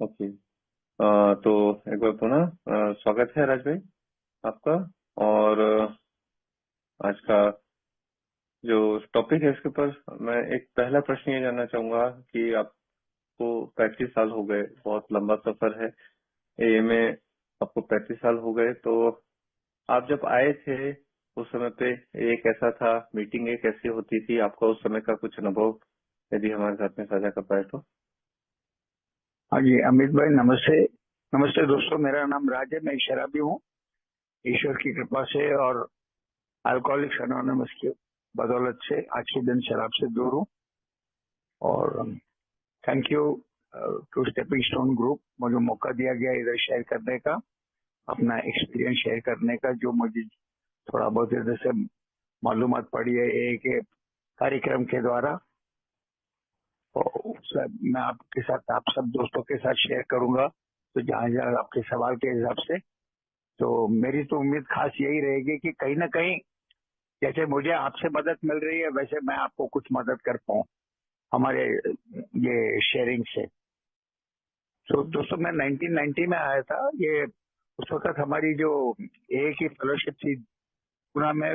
Okay. तो एक बार पुनः स्वागत है राज भाई आपका। और आज का जो टॉपिक है इसके ऊपर मैं एक पहला प्रश्न ये जानना चाहूंगा कि आपको 35 साल हो गए, बहुत लंबा सफर है ये में। आपको 35 साल हो गए, तो आप जब आए थे उस समय पे ये कैसा था, मीटिंग कैसी होती थी, आपका उस समय का कुछ अनुभव यदि हमारे साथ में साझा कर पाए तो। हाँ जी, अमित भाई नमस्ते। नमस्ते दोस्तों, मेरा नाम राज है। मैं एक शराबी हूँ, ईश्वर की कृपा से और अल्कोहलिक्स एनोनिमस की बदौलत से आज के दिन शराब से दूर हूँ। और thank you to stepping stone group, मुझे मौका दिया गया इधर शेयर करने का, अपना एक्सपीरियंस शेयर करने का, जो मुझे थोड़ा बहुत इधर से मालूमात पड़ी है एक कार्यक्रम के द्वारा। मैं आपके साथ, आप सब दोस्तों के साथ शेयर करूंगा। तो जहाँ जहाँ आपके सवाल के हिसाब से, तो मेरी तो उम्मीद खास यही रहेगी कि कहीं ना कहीं जैसे मुझे आपसे मदद मिल रही है, वैसे मैं आपको कुछ मदद कर पाऊँ हमारे ये शेयरिंग से। तो दोस्तों, मैं 1990 में आया था। ये उस वक्त हमारी जो एक ही फेलोशिप थी पुणे में।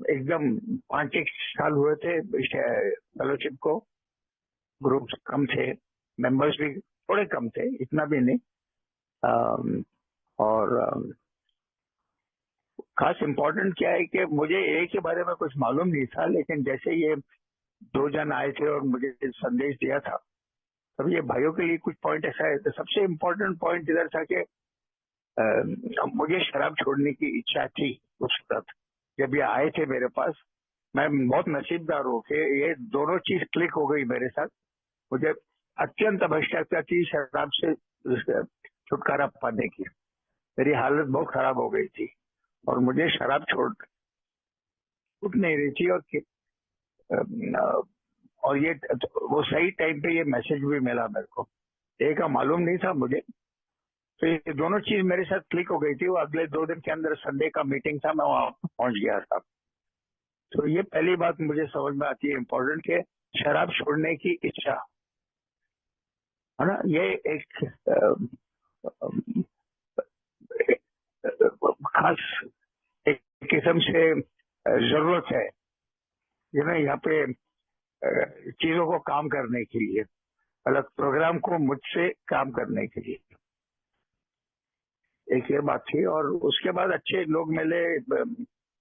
एकदम 5 एक साल हुए थे फेलोशिप को। ग्रुप्स कम थे, मेंबर्स भी थोड़े कम थे, इतना भी नहीं। अम, और खास इम्पोर्टेंट क्या है कि मुझे ए के बारे में कुछ मालूम नहीं था, लेकिन जैसे ये दो जन आए थे और मुझे संदेश दिया था, तब ये भाइयों के लिए कुछ पॉइंट ऐसा है। तो सबसे इम्पोर्टेंट पॉइंट इधर था कि मुझे शराब छोड़ने की इच्छा थी उस वक्त जब ये आए थे मेरे पास। मैं बहुत नसीबदार हूँ कि ये दोनों चीज क्लिक हो गई मेरे साथ। मुझे अत्यंत आवश्यकता थी शराब से छुटकारा पाने की। मेरी हालत बहुत खराब हो गई थी और मुझे शराब छूट नहीं रही थी। और ये वो सही टाइम पे ये मैसेज भी मिला मेरे को, एक का मालूम नहीं था मुझे। तो ये दोनों चीज मेरे साथ क्लिक हो गई थी। वो अगले 2 दिन के अंदर संडे का मीटिंग था, मैं वहां पहुंच गया था। तो ये पहली बात मुझे समझ में आती है इम्पोर्टेंट के शराब छोड़ने की इच्छा, है ना। ये एक खास एक किस्म से जरूरत है, ये ना, यहाँ पे चीजों को काम करने के लिए, अलग प्रोग्राम को मुझसे काम करने के लिए। एक ये बात थी। और उसके बाद अच्छे लोग मिले,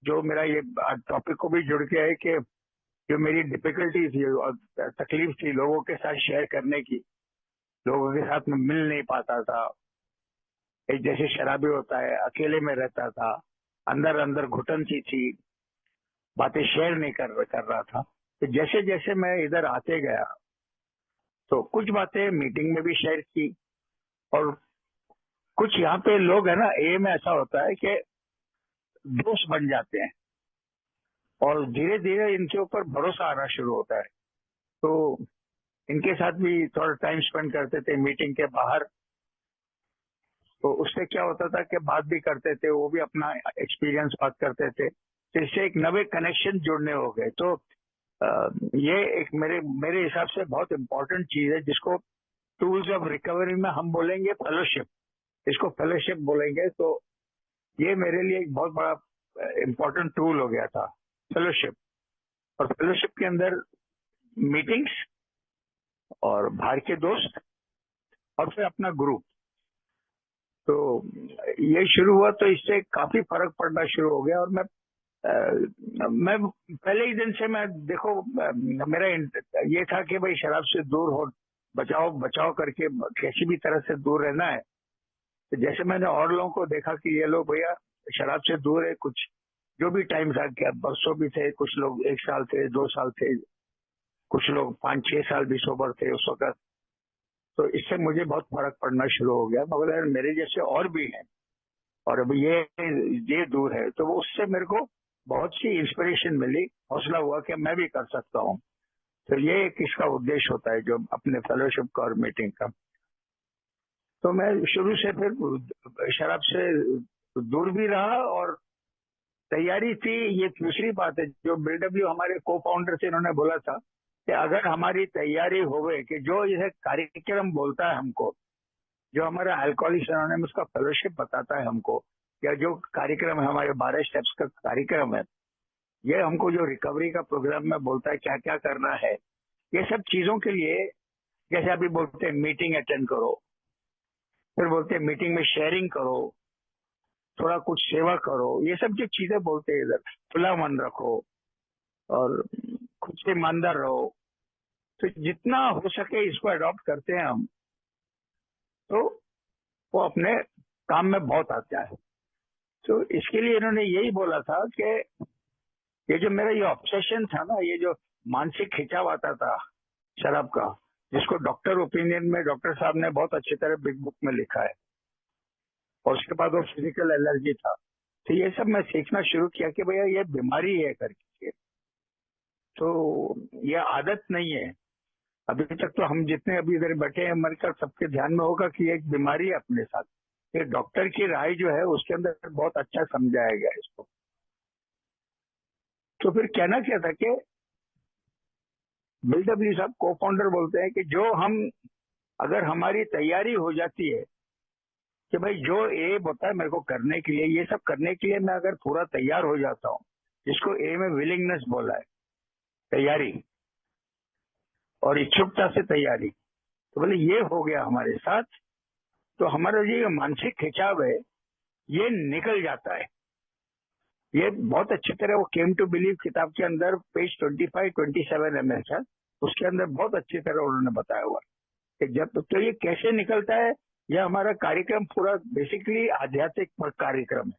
जो मेरा ये टॉपिक को भी जुड़ के है कि जो मेरी डिफिकल्टी थी और तकलीफ थी लोगों के साथ शेयर करने की, लोगों के साथ में मिल नहीं पाता था। एक जैसे शराबी होता है, अकेले में रहता था, अंदर अंदर घुटन सी थी, बातें शेयर नहीं कर रहा था। तो जैसे जैसे मैं इधर आते गया, तो कुछ बातें मीटिंग में भी शेयर की। और कुछ यहाँ पे लोग है ना, ए में ऐसा होता है कि दोस्त बन जाते हैं और धीरे धीरे इनके ऊपर भरोसा आना शुरू होता है। तो इनके साथ भी थोड़ा टाइम स्पेंड करते थे मीटिंग के बाहर। तो उससे क्या होता था कि बात भी करते थे, वो भी अपना एक्सपीरियंस बात करते थे, तो इससे एक नए कनेक्शन जुड़ने हो गए। तो ये एक मेरे मेरे हिसाब से बहुत इंपॉर्टेंट चीज है, जिसको टूल्स ऑफ रिकवरी में हम बोलेंगे फेलोशिप, इसको फेलोशिप बोलेंगे। तो ये मेरे लिए एक बहुत बड़ा इम्पोर्टेंट टूल हो गया था, फेलोशिप। और फेलोशिप के अंदर मीटिंग्स और बाहर के दोस्त और फिर अपना ग्रुप। तो ये शुरू हुआ, तो इससे काफी फर्क पड़ना शुरू हो गया। और मैं पहले ही दिन से, मैं देखो, मेरा ये था कि भाई शराब से दूर हो, बचाओ बचाओ करके कैसी भी तरह से दूर रहना है। तो जैसे मैंने और लोगों को देखा कि ये लोग भैया शराब से दूर है, कुछ जो भी टाइम था, क्या बरसों भी थे, कुछ लोग 1 साल थे, 2 साल थे, कुछ लोग 5 6 साल भी सोबर थे उस वक्त। तो इससे मुझे बहुत फर्क पड़ना शुरू हो गया, मगर मेरे जैसे और भी हैं और अब ये दूर है। तो वो उससे मेरे को बहुत सी इंस्पिरेशन मिली, हौसला हुआ कि मैं भी कर सकता हूँ। तो ये एक इसका उद्देश्य होता है जो अपने फेलोशिप का और मीटिंग का। तो मैं शुरू से फिर शराब से दूर भी रहा और तैयारी थी। ये दूसरी बात है, जो बिल्डब्ल्यू हमारे को फाउंडर थे, इन्होंने बोला था कि अगर हमारी तैयारी होवे कि जो यह कार्यक्रम बोलता है हमको, जो हमारा अल्कोहलिक्स एनोनिमस का फेलोशिप बताता है हमको, या जो कार्यक्रम है हमारे 12 स्टेप्स का कार्यक्रम है, ये हमको जो रिकवरी का प्रोग्राम में बोलता है क्या क्या करना है, ये सब चीजों के लिए, जैसे अभी बोलते हैं मीटिंग अटेंड करो, फिर बोलते हैं मीटिंग में शेयरिंग करो, थोड़ा कुछ सेवा करो, ये सब जो चीजें बोलते हैं इधर, खुला मन रखो और खुद से ईमानदार रहो, तो जितना हो सके इसको अडॉप्ट करते हैं हम, तो वो अपने काम में बहुत आता है। तो इसके लिए इन्होंने यही बोला था कि ये जो मेरा ये ऑब्सेशन था ना, ये जो मानसिक खिंचाव आता था शराब का, जिसको डॉक्टर ओपिनियन में डॉक्टर साहब ने बहुत अच्छी तरह बिग बुक में लिखा है, और उसके बाद वो फिजिकल एलर्जी था, तो ये सब मैं सीखना शुरू किया कि भैया ये बीमारी है करके, तो ये आदत नहीं है। अभी तक तो हम जितने अभी इधर बैठे हैं, मेरे ख्याल सबके ध्यान में होगा कि एक बीमारी है अपने साथ। ये डॉक्टर की राय जो है उसके अंदर बहुत अच्छा समझाया गया है इसको। तो फिर कहना क्या था कि बिल डब्ल्यू साहब को फाउंडर बोलते हैं कि जो हम, अगर हमारी तैयारी हो जाती है कि भाई जो ए होता है मेरे को करने के लिए, ये सब करने के लिए मैं अगर पूरा तैयार हो जाता हूँ, जिसको ए में विलिंगनेस बोला है, तैयारी और इच्छुकता से तैयारी, तो बोले ये हो गया हमारे साथ, तो हमारा ये मानसिक खिंचाव है ये निकल जाता है। ये बहुत अच्छी तरह वो केम टू बिलीव किताब के अंदर पेज 25-27 है मेरे, उसके अंदर बहुत अच्छी तरह उन्होंने बताया हुआ कि जब तो ये कैसे निकलता है। यह हमारा कार्यक्रम पूरा बेसिकली आध्यात्मिक कार्यक्रम है,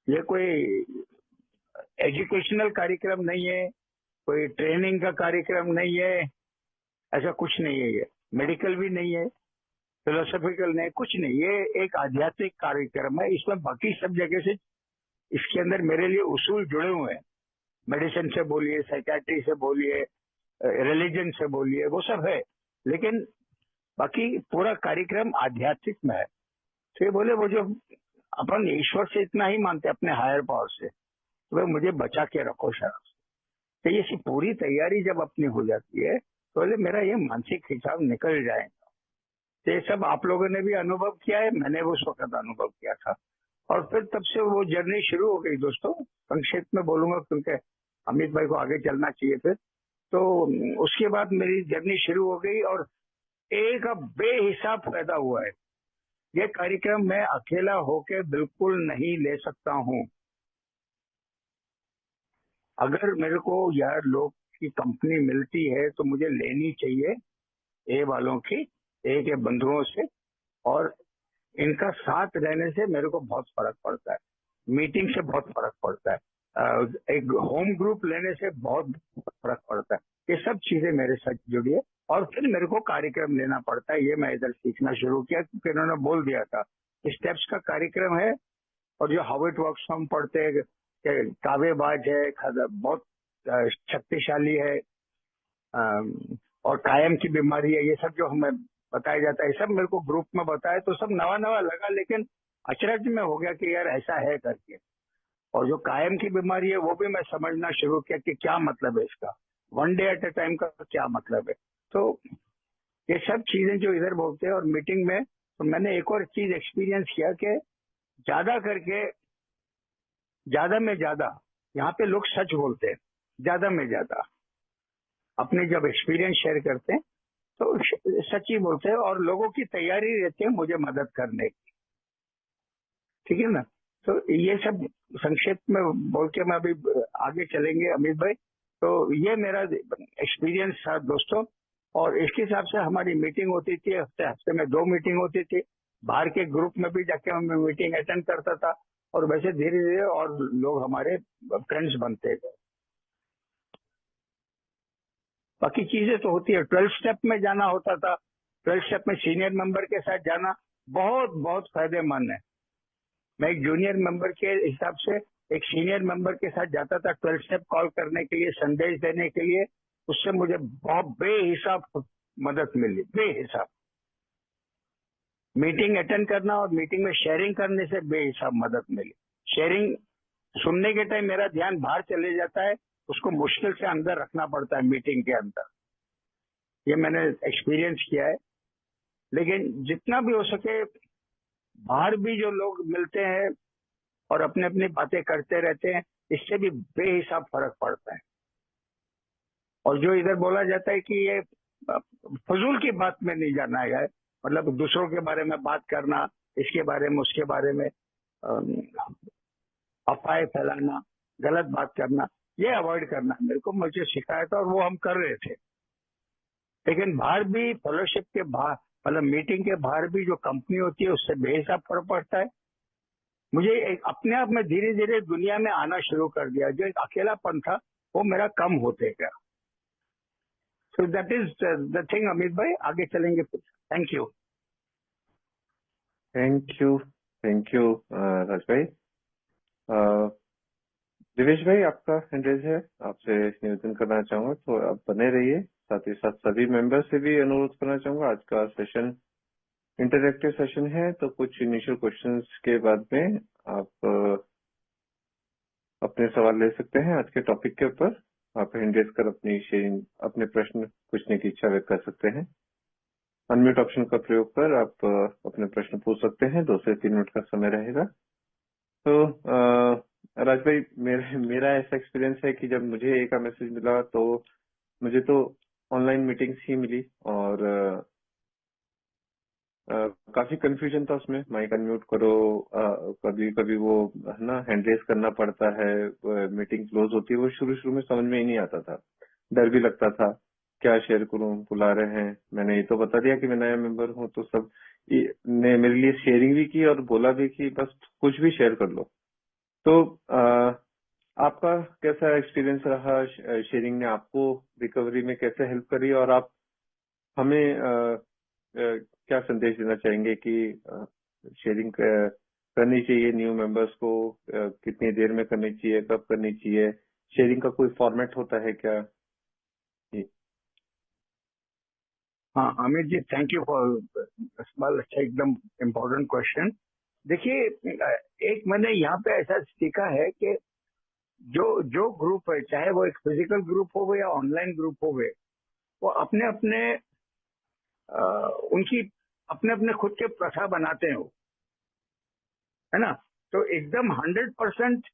ये कोई एजुकेशनल कार्यक्रम नहीं है, कोई ट्रेनिंग का कार्यक्रम नहीं है, ऐसा कुछ नहीं है। ये मेडिकल भी नहीं है, फिलोसॉफिकल नहीं, कुछ नहीं, ये एक आध्यात्मिक कार्यक्रम है। इसमें बाकी सब जगह से इसके अंदर मेरे लिए उसूल जुड़े हुए हैं, मेडिसिन से बोलिए, साइकेट्री से बोलिए, रिलीजन से बोलिए, वो सब है, लेकिन बाकी पूरा कार्यक्रम आध्यात्मिक में है। तो ये बोले वो जो अपन ईश्वर से इतना ही मानते अपने हायर पावर से, तो भाई मुझे बचा के रखो शराब से। तो ये पूरी तैयारी जब अपनी हो जाती है तो बोले मेरा ये मानसिक खिंचाव निकल जाएगा। तो ये सब आप लोगों ने भी अनुभव किया है, मैंने वो उस वक्त अनुभव किया था, और फिर तब से वो जर्नी शुरू हो गई। दोस्तों संक्षेप में बोलूंगा क्योंकि अमित भाई को आगे चलना चाहिए फिर, तो उसके बाद मेरी जर्नी शुरू हो गई और एक बेहिसाब फायदा हुआ है। ये कार्यक्रम मैं अकेला होके बिल्कुल नहीं ले सकता हूँ। अगर मेरे को यार लोग की कंपनी मिलती है तो मुझे लेनी चाहिए ए वालों की, ए के बंधुओं से, और इनका साथ रहने से मेरे को बहुत फर्क पड़ता है, मीटिंग से बहुत फर्क पड़ता है, एक होम ग्रुप लेने से बहुत फर्क पड़ता है। ये सब चीजें मेरे साथ जुड़ी है, और फिर मेरे को कार्यक्रम लेना पड़ता है। ये मैं इधर सीखना शुरू किया क्योंकि इन्होंने बोल दिया था स्टेप्स का कार्यक्रम है, और जो हाउ इट वर्क्स हम पढ़ते हैं कि काव्यबाज है, बहुत शक्तिशाली है, और कायम की बीमारी है, ये सब जो हमें बताया जाता है, सब मेरे को ग्रुप में बताया तो सब नवा नवा लगा, लेकिन अचरज में हो गया कि यार ऐसा है करके। और जो कायम की बीमारी है वो भी मैं समझना शुरू किया कि क्या मतलब है इसका, one day at A time का क्या मतलब है। तो ये सब चीजें जो इधर बोलते हैं, और मीटिंग में तो मैंने एक और चीज एक्सपीरियंस किया कि ज्यादा करके ज्यादा में ज्यादा यहाँ पे लोग सच बोलते हैं, ज्यादा में ज्यादा अपने जब एक्सपीरियंस शेयर करते हैं तो सच ही बोलते हैं, और लोगों की तैयारी रहती है मुझे मदद करने की, ठीक है ना। तो ये सब संक्षेप में बोल के मैं अभी आगे चलेंगे अमित भाई। तो ये मेरा एक्सपीरियंस था दोस्तों, और इसके हिसाब से हमारी मीटिंग होती थी, हफ्ते में 2 मीटिंग होती थी, बाहर के ग्रुप में भी जाके मैं मीटिंग अटेंड करता था, और वैसे धीरे धीरे और लोग हमारे फ्रेंड्स बनते गए। बाकी चीजें तो होती है, 12 स्टेप में जाना होता था, 12 स्टेप में सीनियर मेंबर के साथ जाना बहुत बहुत फायदेमंद है। मैं एक जूनियर मेंबर के हिसाब से एक सीनियर मेंबर के साथ जाता था 12 स्टेप कॉल करने के लिए, संदेश देने के लिए, उससे मुझे बहुत बेहिसाब मदद मिली, बेहिसाब। मीटिंग अटेंड करना और मीटिंग में शेयरिंग करने से बेहिसाब मदद मिली। शेयरिंग सुनने के टाइम मेरा ध्यान बाहर चले जाता है, उसको मुश्किल से अंदर रखना पड़ता है मीटिंग के अंदर। ये मैंने एक्सपीरियंस किया है। लेकिन जितना भी हो सके बाहर भी जो लोग मिलते हैं और अपने अपनी बातें करते रहते हैं, इससे भी बेहिसाब फर्क पड़ता है। और जो इधर बोला जाता है कि ये फजूल की बात में नहीं जाना है, मतलब दूसरों के बारे में बात करना, इसके बारे में उसके बारे में अफवाहें फैलाना, गलत बात करना, ये अवॉइड करना मेरे को मुझे सिखाया था और वो हम कर रहे थे। लेकिन बाहर भी फेलोशिप के बाहर, मतलब मीटिंग के बाहर भी जो कंपनी होती है उससे बेहिसाब फर्क पड़ता है। मुझे अपने आप में धीरे धीरे दुनिया में आना शुरू कर दिया। जो एक अकेलापन था वो मेरा कम होते गया। So that is the thing. Amit भाई आगे चलेंगे फिर। Thank you. Thank you Raj भाई। दिवेश भाई, आपका हैंड रेज है, आपसे निवेदन करना चाहूंगा तो आप बने रहिए। साथ ही साथ सभी मेंबर से भी अनुरोध करना चाहूंगा, आज का सेशन इंटरैक्टिव सेशन है, तो कुछ इनिशियल क्वेश्चंस के बाद में आप अपने सवाल ले सकते हैं। आज के टॉपिक के ऊपर आप हैंड रेज कर अपनी शेयरिंग, अपने प्रश्न पूछने की इच्छा व्यक्त कर सकते हैं। अनम्यूट ऑप्शन का प्रयोग कर आप अपने प्रश्न पूछ सकते हैं। 2 से 3 मिनट का समय रहेगा। तो राज भाई, मेरा ऐसा एक्सपीरियंस है कि जब मुझे एक मैसेज मिला तो मुझे तो ऑनलाइन मीटिंग्स ही मिली और काफी कंफ्यूजन था उसमें। माइक अनम्यूट करो, कभी कभी वो है ना हैंड रेज करना पड़ता है, मीटिंग क्लोज होती है, वो शुरू शुरू में समझ में ही नहीं आता था। डर भी लगता था, क्या शेयर करूं, बुला रहे हैं। मैंने ये तो बता दिया कि मैं नया मेंबर हूं, तो सब ने मेरे लिए शेयरिंग भी की और बोला भी कि बस कुछ भी शेयर कर लो। तो आपका कैसा एक्सपीरियंस रहा? शेयरिंग ने आपको रिकवरी में कैसे हेल्प करी, और आप हमें क्या संदेश देना चाहेंगे कि शेयरिंग करनी चाहिए न्यू मेंबर्स को, कितनी देर में करनी चाहिए, कब करनी चाहिए? शेयरिंग का कोई फॉर्मेट होता है क्या? जी। हाँ अमित जी, थैंक यू फॉर सवाल। अच्छा, एकदम इम्पोर्टेंट क्वेश्चन। देखिए, एक मैंने यहाँ पे ऐसा सीखा है कि जो जो ग्रुप है, चाहे वो एक फिजिकल ग्रुप हो या ऑनलाइन ग्रुप हो, वो अपने अपने उनकी अपने अपने खुद के प्रथा बनाते हैं, है ना। तो एकदम 100%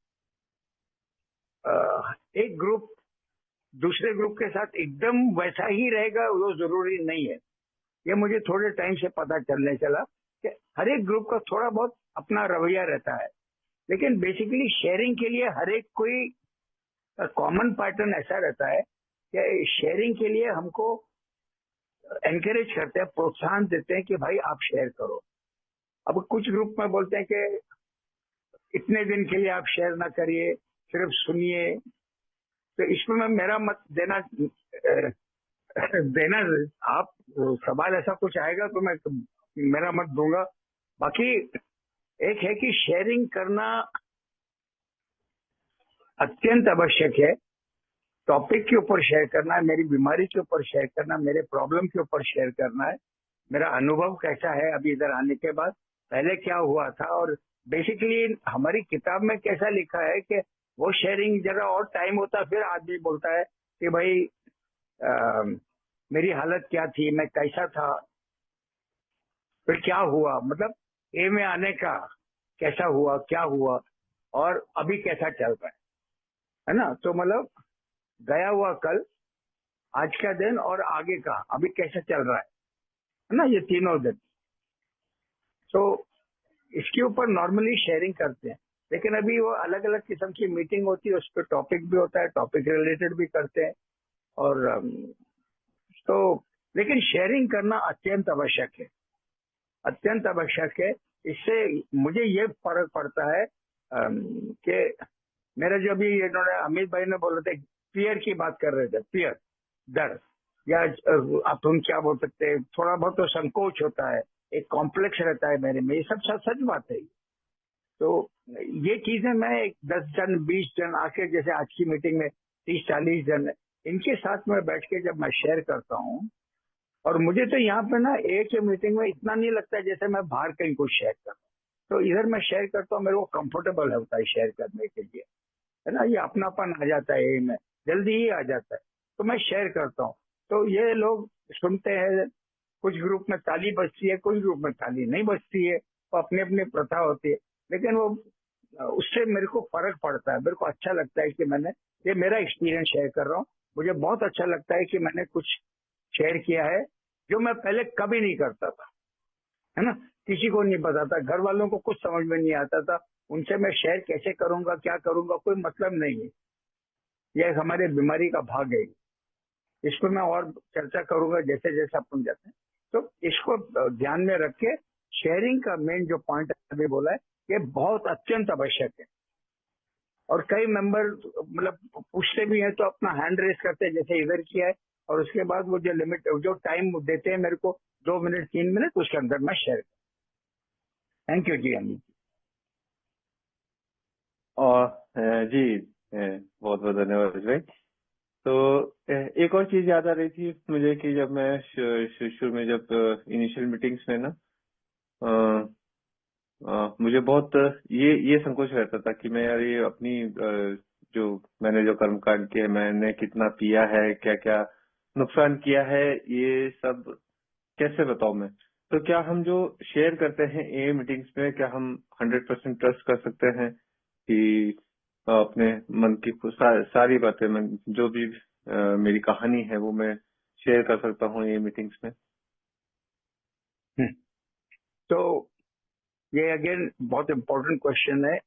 एक ग्रुप दूसरे ग्रुप के साथ एकदम वैसा ही रहेगा वो जरूरी नहीं है। ये मुझे थोड़े टाइम से पता चलने चला कि हर एक ग्रुप का थोड़ा बहुत अपना रवैया रहता है। लेकिन बेसिकली शेयरिंग के लिए हर एक कोई कॉमन पैटर्न ऐसा रहता है कि शेयरिंग के लिए हमको एनकरेज करते हैं, प्रोत्साहन देते हैं कि भाई आप शेयर करो। अब कुछ ग्रुप में बोलते हैं कि इतने दिन के लिए आप शेयर ना करिए, सिर्फ सुनिए। तो इसमें मेरा मत देना देना आप सवाल ऐसा कुछ आएगा तो मैं मेरा मत दूंगा। बाकी एक है कि शेयरिंग करना अत्यंत आवश्यक है। टॉपिक के ऊपर शेयर करना है, मेरी बीमारी के ऊपर शेयर करना, मेरे प्रॉब्लम के ऊपर शेयर करना है, मेरा अनुभव कैसा है अभी इधर आने के बाद, पहले क्या हुआ था। और बेसिकली हमारी किताब में कैसा लिखा है कि वो शेयरिंग जरा और टाइम होता फिर आदमी बोलता है कि भाई मेरी हालत क्या थी, मैं कैसा था, फिर क्या हुआ, मतलब ए में आने का कैसा हुआ, क्या हुआ, और अभी कैसा चल रहा है ना। तो मतलब गया हुआ कल, आज का दिन और आगे का अभी कैसा चल रहा है ना, ये तीनों दिन। तो इसके ऊपर नॉर्मली शेयरिंग करते हैं। लेकिन अभी वो अलग अलग किस्म की मीटिंग होती है, उस पर टॉपिक भी होता है, टॉपिक रिलेटेड भी करते हैं। और तो लेकिन शेयरिंग करना अत्यंत आवश्यक है, अत्यंत आवश्यक है। इससे मुझे ये फर्क पड़ता है कि मेरा जो भी इन्होंने अमित भाई ने बोला था, फियर की बात कर रहे थे, फियर, डर, या आप हम क्या बोल सकते हैं, थोड़ा बहुत तो संकोच होता है, एक कॉम्प्लेक्स रहता है मेरे में, ये सब सच बात है। तो ये चीजें मैं 10 जन 20 जन आके, जैसे आज की मीटिंग में 30-40 जन, इनके साथ में बैठ के जब मैं शेयर करता हूँ, और मुझे तो यहाँ पे ना एक मीटिंग में इतना नहीं लगता जैसे मैं बाहर कहीं कुछ शेयर कर रहा हूँ। तो इधर मैं शेयर करता हूँ, मेरे को कंफर्टेबल होता है शेयर करने के लिए, है ना। ये अपनापन आ जाता है में। जल्दी ही आ जाता है, तो मैं शेयर करता हूँ। तो ये लोग सुनते हैं, कुछ ग्रुप में ताली बजती है, कुछ ग्रुप में ताली नहीं बजती है, वो अपनी अपनी प्रथा होती है। लेकिन वो उससे मेरे को फर्क पड़ता है, मेरे को अच्छा लगता है कि मैंने ये मेरा एक्सपीरियंस शेयर कर रहा हूँ। मुझे बहुत अच्छा लगता है कि मैंने कुछ शेयर किया है जो मैं पहले कभी नहीं करता था, है ना। किसी को नहीं पता था, घर वालों को कुछ समझ में नहीं आता था, उनसे मैं शेयर कैसे करूंगा, क्या करूंगा, कोई मतलब नहीं है। यह हमारे बीमारी का भाग है। इसको मैं और चर्चा करूंगा जैसे जैसे अपन जाते हैं। तो इसको ध्यान में रख के शेयरिंग का मेन जो पॉइंट अभी बोला है, ये बहुत अत्यंत आवश्यक है। और कई मेंबर मतलब पूछते भी हैं तो अपना हैंड रेस करते हैं, जैसे इधर किया है, और उसके बाद वो जो लिमिट जो टाइम देते हैं मेरे को 2 मिनट 3 मिनट, उसके अंदर मैं शेयर। थैंक यू जी अमित। और जी बहुत बहुत धन्यवाद रजत भाई। तो एक और चीज याद आ रही थी मुझे कि जब मैं शुरू में जब इनिशियल मीटिंग्स में ना मुझे बहुत ये संकोच रहता था कि मैं यार ये अपनी जो मैंने जो कर्मकांड किए, मैंने कितना पिया है, क्या क्या नुकसान किया है, ये सब कैसे बताऊं मैं। तो क्या हम जो शेयर करते हैं ए मीटिंग्स में, क्या हम 100% ट्रस्ट कर सकते हैं कि अपने मन की सारी बातें, मैं जो भी मेरी कहानी है वो मैं शेयर कर सकता हूँ ये मीटिंग्स में? तो ये अगेन बहुत इम्पोर्टेंट क्वेश्चन है।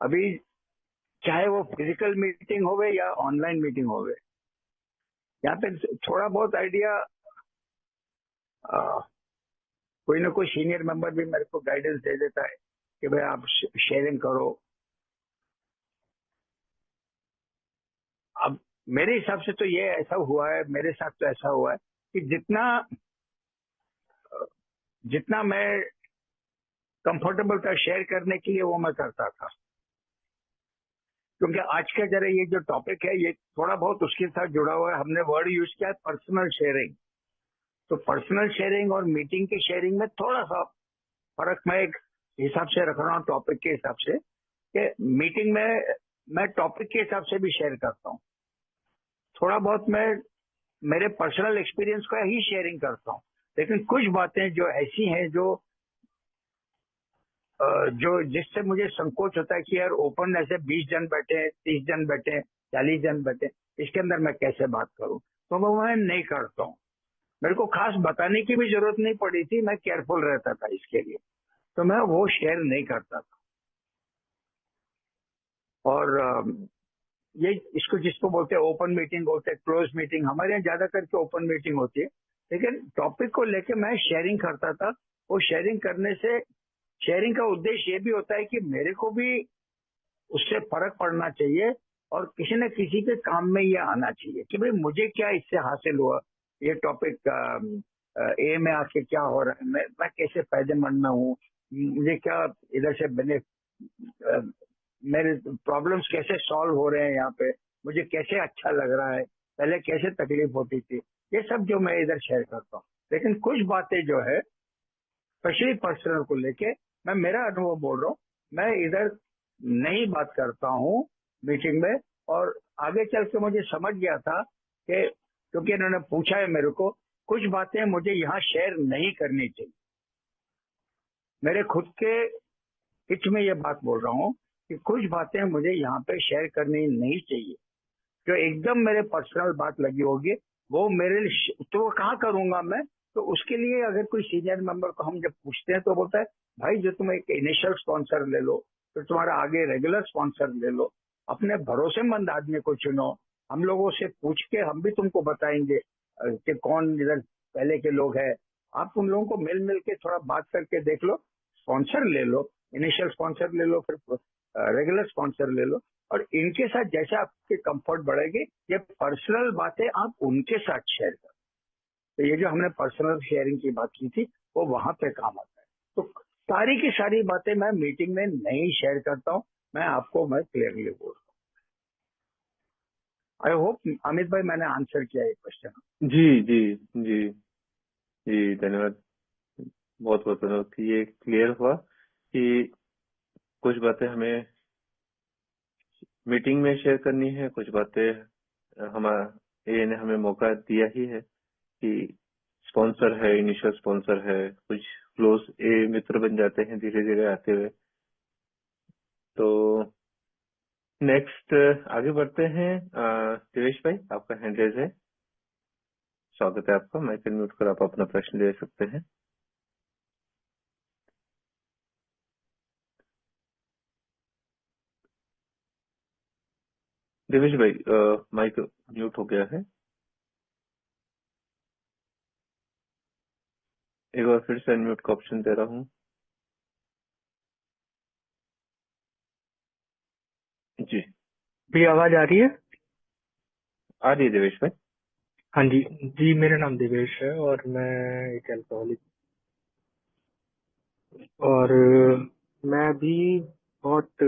अभी चाहे वो फिजिकल मीटिंग होवे या ऑनलाइन मीटिंग होवे, यहाँ पे थोड़ा बहुत आइडिया कोई ना कोई सीनियर मेंबर भी मेरे को गाइडेंस दे देता है कि भाई आप शेयरिंग करो। अब मेरे हिसाब से तो ये ऐसा हुआ है, मेरे साथ तो ऐसा हुआ है कि जितना जितना मैं कंफर्टेबल था शेयर करने के लिए, वो मैं करता था। क्योंकि आज का जरा ये जो टॉपिक है, ये थोड़ा बहुत उसके साथ जुड़ा हुआ है। हमने वर्ड यूज किया है पर्सनल शेयरिंग। तो पर्सनल शेयरिंग और मीटिंग की शेयरिंग में थोड़ा सा फर्क मैं एक हिसाब से रख रहा हूँ, टॉपिक के हिसाब से। कि मीटिंग में मैं टॉपिक के हिसाब से भी शेयर करता हूँ, थोड़ा बहुत मैं मेरे पर्सनल एक्सपीरियंस का ही शेयरिंग करता हूँ। लेकिन कुछ बातें जो ऐसी हैं जो जिससे मुझे संकोच होता है कि यार ओपन ऐसे 20 जन बैठे, 30 जन बैठे, 40 जन बैठे, इसके अंदर मैं कैसे बात करूं, तो वो मैं नहीं करता हूँ। मेरे को खास बताने की भी जरूरत नहीं पड़ी थी, मैं केयरफुल रहता था इसके लिए, तो मैं वो शेयर नहीं करता था। और ये इसको जिसको बोलते हैं ओपन मीटिंग बोलते हैं, क्लोज मीटिंग, हमारे यहाँ ज्यादा करके ओपन मीटिंग होती है। लेकिन टॉपिक को लेके मैं शेयरिंग करता था। वो शेयरिंग करने से, शेयरिंग का उद्देश्य ये भी होता है कि मेरे को भी उससे फर्क पड़ना चाहिए और किसी न किसी के काम में ये आना चाहिए कि भाई मुझे क्या इससे हासिल हुआ, ये टॉपिक ए में आके क्या हो रहा है, मैं कैसे फायदेमंद में हूँ, मुझे क्या इधर से बने, मेरे प्रॉब्लम्स कैसे सॉल्व हो रहे हैं यहाँ पे, मुझे कैसे अच्छा लग रहा है, पहले कैसे तकलीफ होती थी, ये सब जो मैं इधर शेयर करता हूँ। लेकिन कुछ बातें जो है स्पेशली पर्सनल को लेके, मैं मेरा अनुभव बोल रहा हूँ, मैं इधर नहीं बात करता हूँ मीटिंग में। और आगे चल के मुझे समझ गया था कि क्योंकि इन्होंने पूछा है मेरे को, कुछ बातें मुझे यहाँ शेयर नहीं करनी चाहिए। मेरे खुद के हित में ये बात बोल रहा हूँ कि कुछ बातें मुझे यहाँ पे शेयर करनी नहीं चाहिए। जो एकदम मेरे पर्सनल बात लगी होगी वो मेरे लिए, तो वो कहाँ करूंगा मैं। तो उसके लिए अगर कोई सीनियर मेंबर को हम जब पूछते हैं तो बोलता है भाई जो तुम एक इनिशियल स्पॉन्सर ले लो, फिर तुम्हारा आगे रेगुलर स्पॉन्सर ले लो, अपने भरोसेमंद आदमी को चुनो, हम लोगों से पूछ के हम भी तुमको बताएंगे कि कौन इधर पहले के लोग हैं। आप उन लोगों को मिल मिल के थोड़ा बात करके देख लो, स्पॉन्सर ले लो, इनिशियल स्पॉन्सर ले लो, फिर रेगुलर स्पॉन्सर ले लो। और इनके साथ जैसे आपके कंफर्ट बढ़ेगी, ये पर्सनल बातें आप उनके साथ शेयर करो। तो ये जो हमने पर्सनल शेयरिंग की बात की थी, वो वहां पे काम आता है। तो सारी की सारी बातें मैं मीटिंग में नहीं शेयर करता हूँ, मैं क्लियरली बोल रहा हूँ। आई होप अमित भाई मैंने आंसर किया ये क्वेश्चन। जी जी जी जी धन्यवाद, बहुत बहुत धन्यवाद कि ये क्लियर हुआ कि कुछ बातें हमें मीटिंग में शेयर करनी है, कुछ बातें हमारा ए ने हमें मौका दिया ही है कि स्पॉन्सर है, इनिशियल स्पॉन्सर है, कुछ क्लोज ए मित्र बन जाते हैं धीरे धीरे आते हुए। तो नेक्स्ट आगे बढ़ते हैं। देवेश भाई, आपका हैंड रेज है, स्वागत है आपका। माइक म्यूट कर आप अपना प्रश्न ले सकते हैं। देवेश भाई, माइक म्यूट हो गया है, एक बार फिर से अनम्यूट का ऑप्शन दे रहा हूँ। जी, भी आवाज आ रही है? आ रही है देवेश भाई। हाँ जी जी, मेरा नाम देवेश है और मैं एक अल्कोहलिक और मैं भी बहुत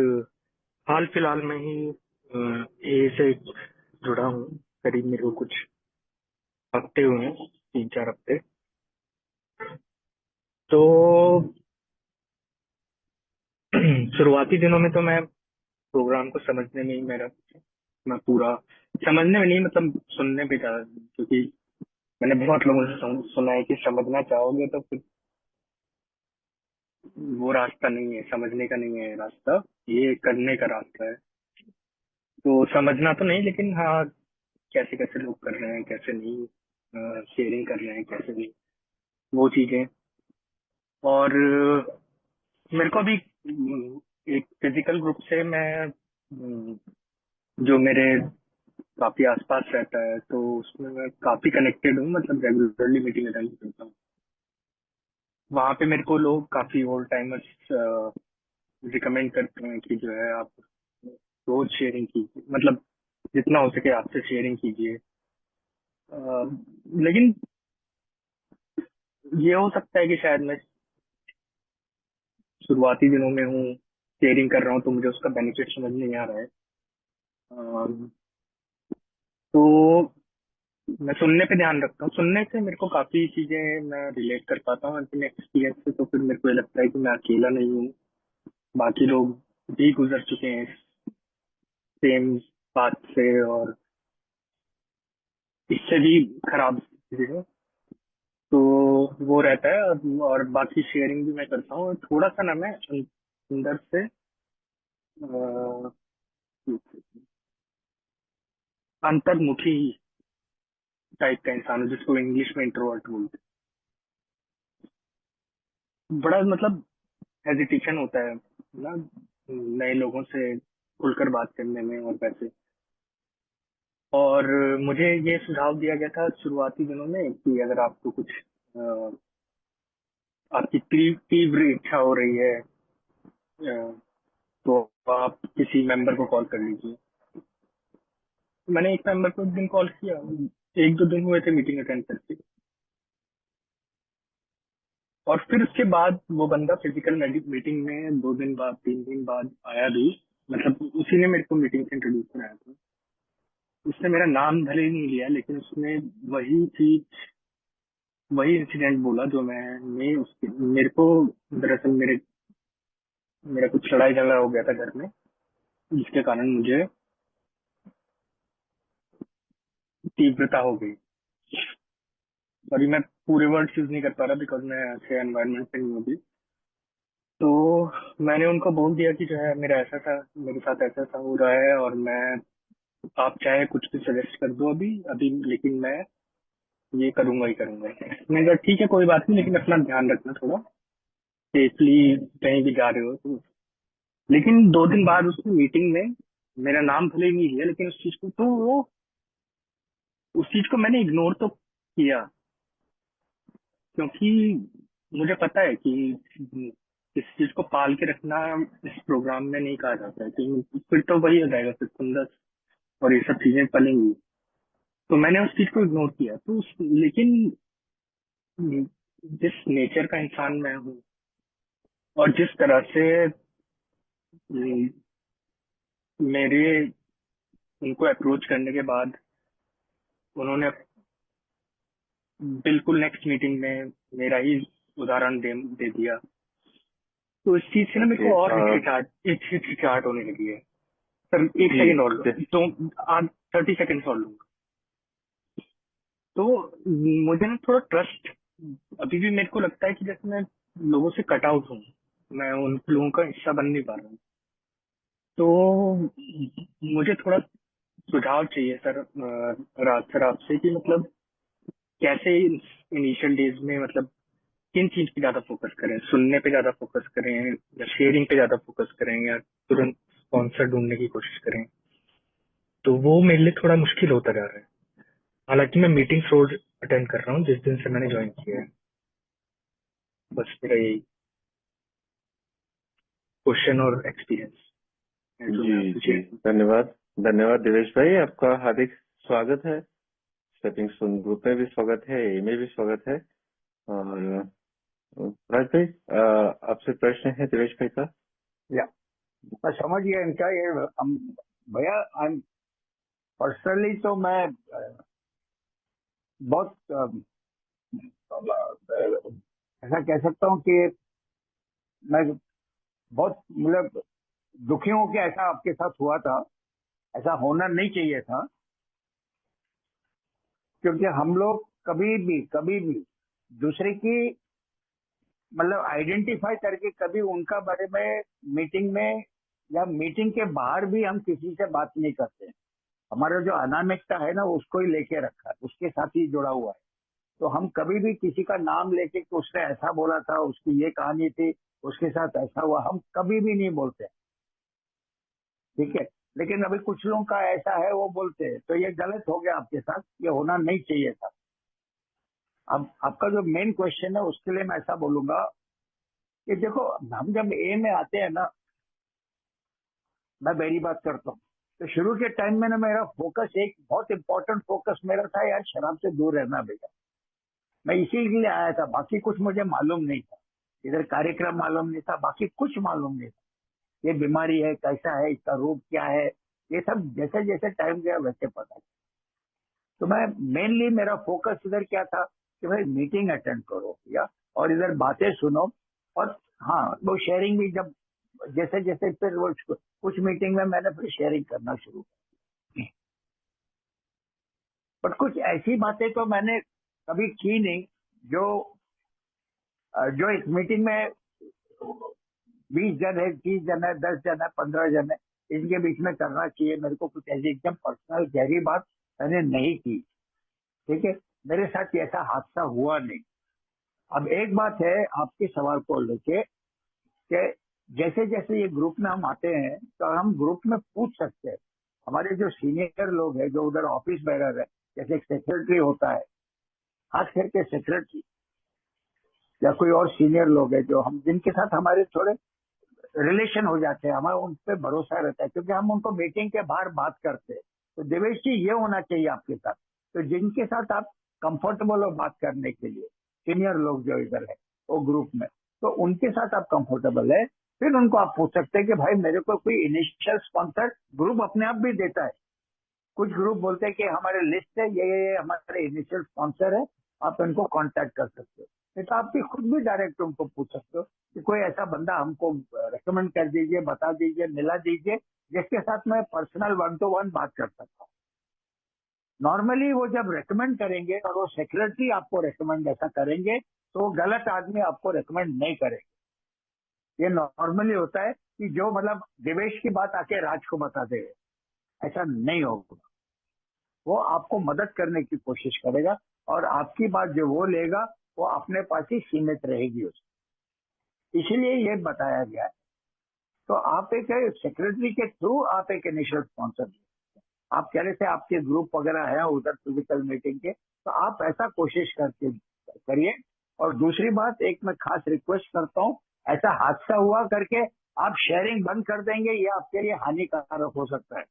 हाल फिलहाल में ही ए से जुड़ा हूँ। करीब मेरे को कुछ हफ्ते हुए हैं, 3-4 हफ्ते। तो शुरुआती दिनों में तो मैं प्रोग्राम को समझने में ही मैं पूरा समझने में नहीं, मतलब सुनने पे ज्यादा, क्योंकि मैंने बहुत लोगों से सुना है कि समझना चाहोगे तो फिर वो रास्ता नहीं है, समझने का नहीं है रास्ता, ये करने का रास्ता है। तो समझना तो नहीं, लेकिन हाँ, कैसे कैसे लोग कर रहे हैं, कैसे नहीं शेयरिंग कर रहे हैं, कैसे नहीं, वो चीजें। और मेरे को भी एक फिजिकल ग्रुप से मैं जो मेरे काफी आसपास रहता है, तो उसमें मैं काफी कनेक्टेड हूँ, मतलब रेगुलरली मीटिंग अटेंड करता हूँ। वहाँ पे मेरे को लोग काफी ओल्ड टाइमर्स रिकमेंड करते हैं कि जो है आप रोज शेयरिंग कीजिए, मतलब जितना हो सके आपसे शेयरिंग कीजिए। लेकिन ये हो सकता है कि शायद मैं शुरुआती दिनों में हूँ, शेयरिंग कर रहा हूँ, तो मुझे उसका बेनिफिट समझ नहीं आ रहा है। तो मैं सुनने पे ध्यान रखता हूँ, सुनने से मेरे को काफी चीजें मैं रिलेट कर पाता हूँ अपने एक्सपीरियंस से। तो फिर मेरे को ये लगता है कि मैं अकेला नहीं हूँ, बाकी लोग भी गुजर चुके हैं सेम बात से, और इससे भी खराब चीजें हैं। तो वो रहता है। और बाकी शेयरिंग भी मैं करता हूँ, थोड़ा सा ना मैं अंदर से अंतर्मुखी टाइप का इंसान हूँ, जिसको इंग्लिश में इंट्रोवर्ट बोलते हैं। बड़ा मतलब हेजिटेशन होता है ना नए लोगों से खुलकर बात करने में और वैसे। और मुझे ये सुझाव दिया गया था शुरुआती दिनों में कि अगर आपको कुछ अ, आपकी तीव्र इच्छा हो रही है, तो आप किसी मेंबर को कॉल कर लीजिए। मैंने एक मेंबर को एक दिन कॉल किया, 1-2 दिन हुए थे मीटिंग अटेंड करके, और फिर उसके बाद वो बंदा फिजिकल मीटिंग में 2 दिन बाद 3 दिन बाद आया भी। मतलब उसी ने मेरे को मीटिंग से इंट्रोड्यूस कराया था। उसने मेरा नाम भले ही नहीं लिया, लेकिन उसने वही चीज, वही इंसिडेंट बोला जो मैंने उसके मेरे को, दरअसल मेरा कुछ लड़ाई झगड़ा हो गया था घर में, जिसके कारण मुझे तीव्रता हो गई। सॉरी, मैं पूरे वर्ड यूज नहीं कर पा रहा बिकॉज मैं ऐसे एनवायरनमेंट पे नहीं हूँ अभी। तो मैंने उनको बोल दिया कि जो है मेरा ऐसा था, मेरे साथ ऐसा ऐसा हो रहा है, और मैं, आप चाहे कुछ भी सजेस्ट कर दो अभी अभी, लेकिन मैं ये करूंगा ही करूंगा। मैंने कहा ठीक है, कोई बात नहीं, लेकिन अपना ध्यान रखना थोड़ा, सेफली कहीं भी जा रहे हो तो। लेकिन 2 दिन बाद उसकी मीटिंग में मेरा नाम भले ही नहीं लिया, लेकिन उस चीज को तो वो, उस चीज को मैंने इग्नोर तो किया, क्योंकि मुझे पता है कि इस चीज को पाल के रखना इस प्रोग्राम में नहीं कहा जाता है, कि फिर तो वही हो जाएगा, फिर सुंदर और ये सब चीजें पलेंगी। तो मैंने उस चीज को इग्नोर किया। तो लेकिन जिस नेचर का इंसान मैं हूँ, और जिस तरह से हम्म, मेरे उनको अप्रोच करने के बाद उन्होंने बिल्कुल नेक्स्ट मीटिंग में मेरा ही उदाहरण दे दिया, तो इस चीज से ना मेरे ओके, को और हिचकिचाहट होने लगी है। सर एक जी सेकंड और लो, तो आप 30 सेकंड और लूंगा। तो मुझे ना थोड़ा ट्रस्ट अभी भी मेरे को लगता है कि जैसे मैं लोगों से कट आउट हूँ, मैं उन लोगों का हिस्सा बन नहीं पा रहा हूँ। तो मुझे थोड़ा सुझाव चाहिए सर, राज सर आपसे, कि मतलब कैसे इनिशियल डेज में मतलब किन चीज पे ज्यादा फोकस करें, सुनने पे ज्यादा फोकस करें या शेयरिंग पे ज्यादा फोकस करें या तुरंत स्पॉन्सर ढूंढने की कोशिश करें। तो वो मेरे लिए थोड़ा मुश्किल होता जा रहा है। हालांकि मैं मीटिंग्स रोज अटेंड कर रहा हूँ जिस दिन से मैंने ज्वाइन किया है। बस मेरा यही क्वेश्चन और एक्सपीरियंस है जो मैं जी आपसे जी, शेयर करूँ। धन्यवाद। धन्यवाद देवेश भाई, आपका हार्दिक स्वागत है। स्टेपिंग स्टोन ग्रुप में भी स्वागत है, ए में भी स्वागत है। और राज भाई, आपसे प्रश्न है देवेश भाई का। या मैं समझ गया इनका ये भैया। पर्सनली तो मैं बहुत ऐसा कह सकता हूँ कि मैं बहुत मतलब दुखी हूँ कि ऐसा आपके साथ हुआ था। ऐसा होना नहीं चाहिए था, क्योंकि हम लोग कभी भी दूसरे की मतलब आइडेंटिफाई करके कभी उनका बारे में मीटिंग में या मीटिंग के बाहर भी हम किसी से बात नहीं करते। हमारा जो अनामिकता है ना, उसको ही लेके रखा है, उसके साथ ही जुड़ा हुआ है। तो हम कभी भी किसी का नाम लेके कि उसने ऐसा बोला था, उसकी ये कहानी थी, उसके साथ ऐसा हुआ, हम कभी भी नहीं बोलते। ठीक है, लेकिन अभी कुछ लोगों का ऐसा है, वो बोलते हैं, तो ये गलत हो गया आपके साथ, ये होना नहीं चाहिए था। अब आपका जो मेन क्वेश्चन है उसके लिए मैं ऐसा बोलूंगा कि देखो, हम जब ए में आते हैं ना, मैं मेरी बात करता हूँ, तो शुरू के टाइम में ना मेरा फोकस, एक बहुत इंपॉर्टेंट फोकस मेरा था, यार शराब से दूर रहना भैया। मैं इसीलिए आया था, बाकी कुछ मुझे मालूम नहीं था। इधर कार्यक्रम मालूम नहीं था, बाकी कुछ मालूम नहीं था। ये बीमारी है, कैसा है, इसका रूप क्या है, ये सब जैसे जैसे टाइम गया वैसे पता चला। तो मैं मेनली मेरा फोकस इधर क्या था कि भाई मीटिंग अटेंड करो या, और इधर बातें सुनो। और हाँ, वो शेयरिंग भी जब जैसे जैसे फिर वो कुछ मीटिंग में मैंने फिर शेयरिंग करना शुरू की। बट कुछ ऐसी बातें तो मैंने कभी की नहीं जो जो इस मीटिंग में 20 जन है, 30 जन है, 10 जन है, 15 जन है, इनके बीच में करना चाहिए। मेरे को कुछ ऐसी एकदम पर्सनल गहरी बात मैंने नहीं की। ठीक है, मेरे साथ ऐसा हादसा हुआ नहीं। अब एक बात है आपके सवाल को लेके कि जैसे जैसे ये ग्रुप में हम आते हैं तो हम ग्रुप में पूछ सकते हैं। हमारे जो सीनियर लोग हैं, जो उधर ऑफिस बेरर है, जैसे एक सेक्रेटरी होता है, खास करके सेक्रेटरी या कोई और सीनियर लोग हैं जो हम, जिनके साथ हमारे थोड़े रिलेशन हो जाते हैं, हमारा उन पर भरोसा रहता है, क्योंकि हम उनको मीटिंग के बाहर बात करते हैं। तो देवेश जी, ये होना चाहिए आपके साथ। तो जिनके साथ आप कंफर्टेबल हो बात करने के लिए, सीनियर लोग जो इधर है वो ग्रुप में, तो उनके साथ आप कंफर्टेबल है, फिर उनको आप पूछ सकते हैं कि भाई मेरे को कोई इनिशियल स्पॉन्सर, ग्रुप अपने आप भी देता है। कुछ ग्रुप बोलते हैं कि हमारे लिस्ट है, ये हमारे इनिशियल स्पॉन्सर है, आप इनको कांटेक्ट कर सकते हो। नहीं तो आप भी खुद भी डायरेक्ट उनको पूछ सकते हो कि कोई ऐसा बंदा हमको रेकमेंड कर दीजिए, बता दीजिए, मिला दीजिए, जिसके साथ मैं पर्सनल 1-to-1 बात कर सकता हूँ। नॉर्मली वो जब रेकमेंड करेंगे और वो सेक्रेटरी आपको रेकमेंड ऐसा करेंगे, तो वो गलत आदमी आपको रेकमेंड नहीं करेंगे। ये नॉर्मली होता है कि जो मतलब देवेश की बात आके राज को बता दे, ऐसा नहीं होगा। वो आपको मदद करने की कोशिश करेगा और आपकी बात जो वो लेगा, वो अपने पास ही सीमित रहेगी उसकी। इसीलिए ये बताया गया है। तो आप एक सेक्रेटरी के थ्रू आप एक इनिशियल स्पॉन्सर, आप कह रहे थे आपके ग्रुप वगैरह है उधर फिजिकल मीटिंग के, तो आप ऐसा कोशिश करके करिए। और दूसरी बात, एक मैं खास रिक्वेस्ट करता हूँ, ऐसा हादसा हुआ करके आप शेयरिंग बंद कर देंगे, ये आपके लिए हानिकारक हो सकता है।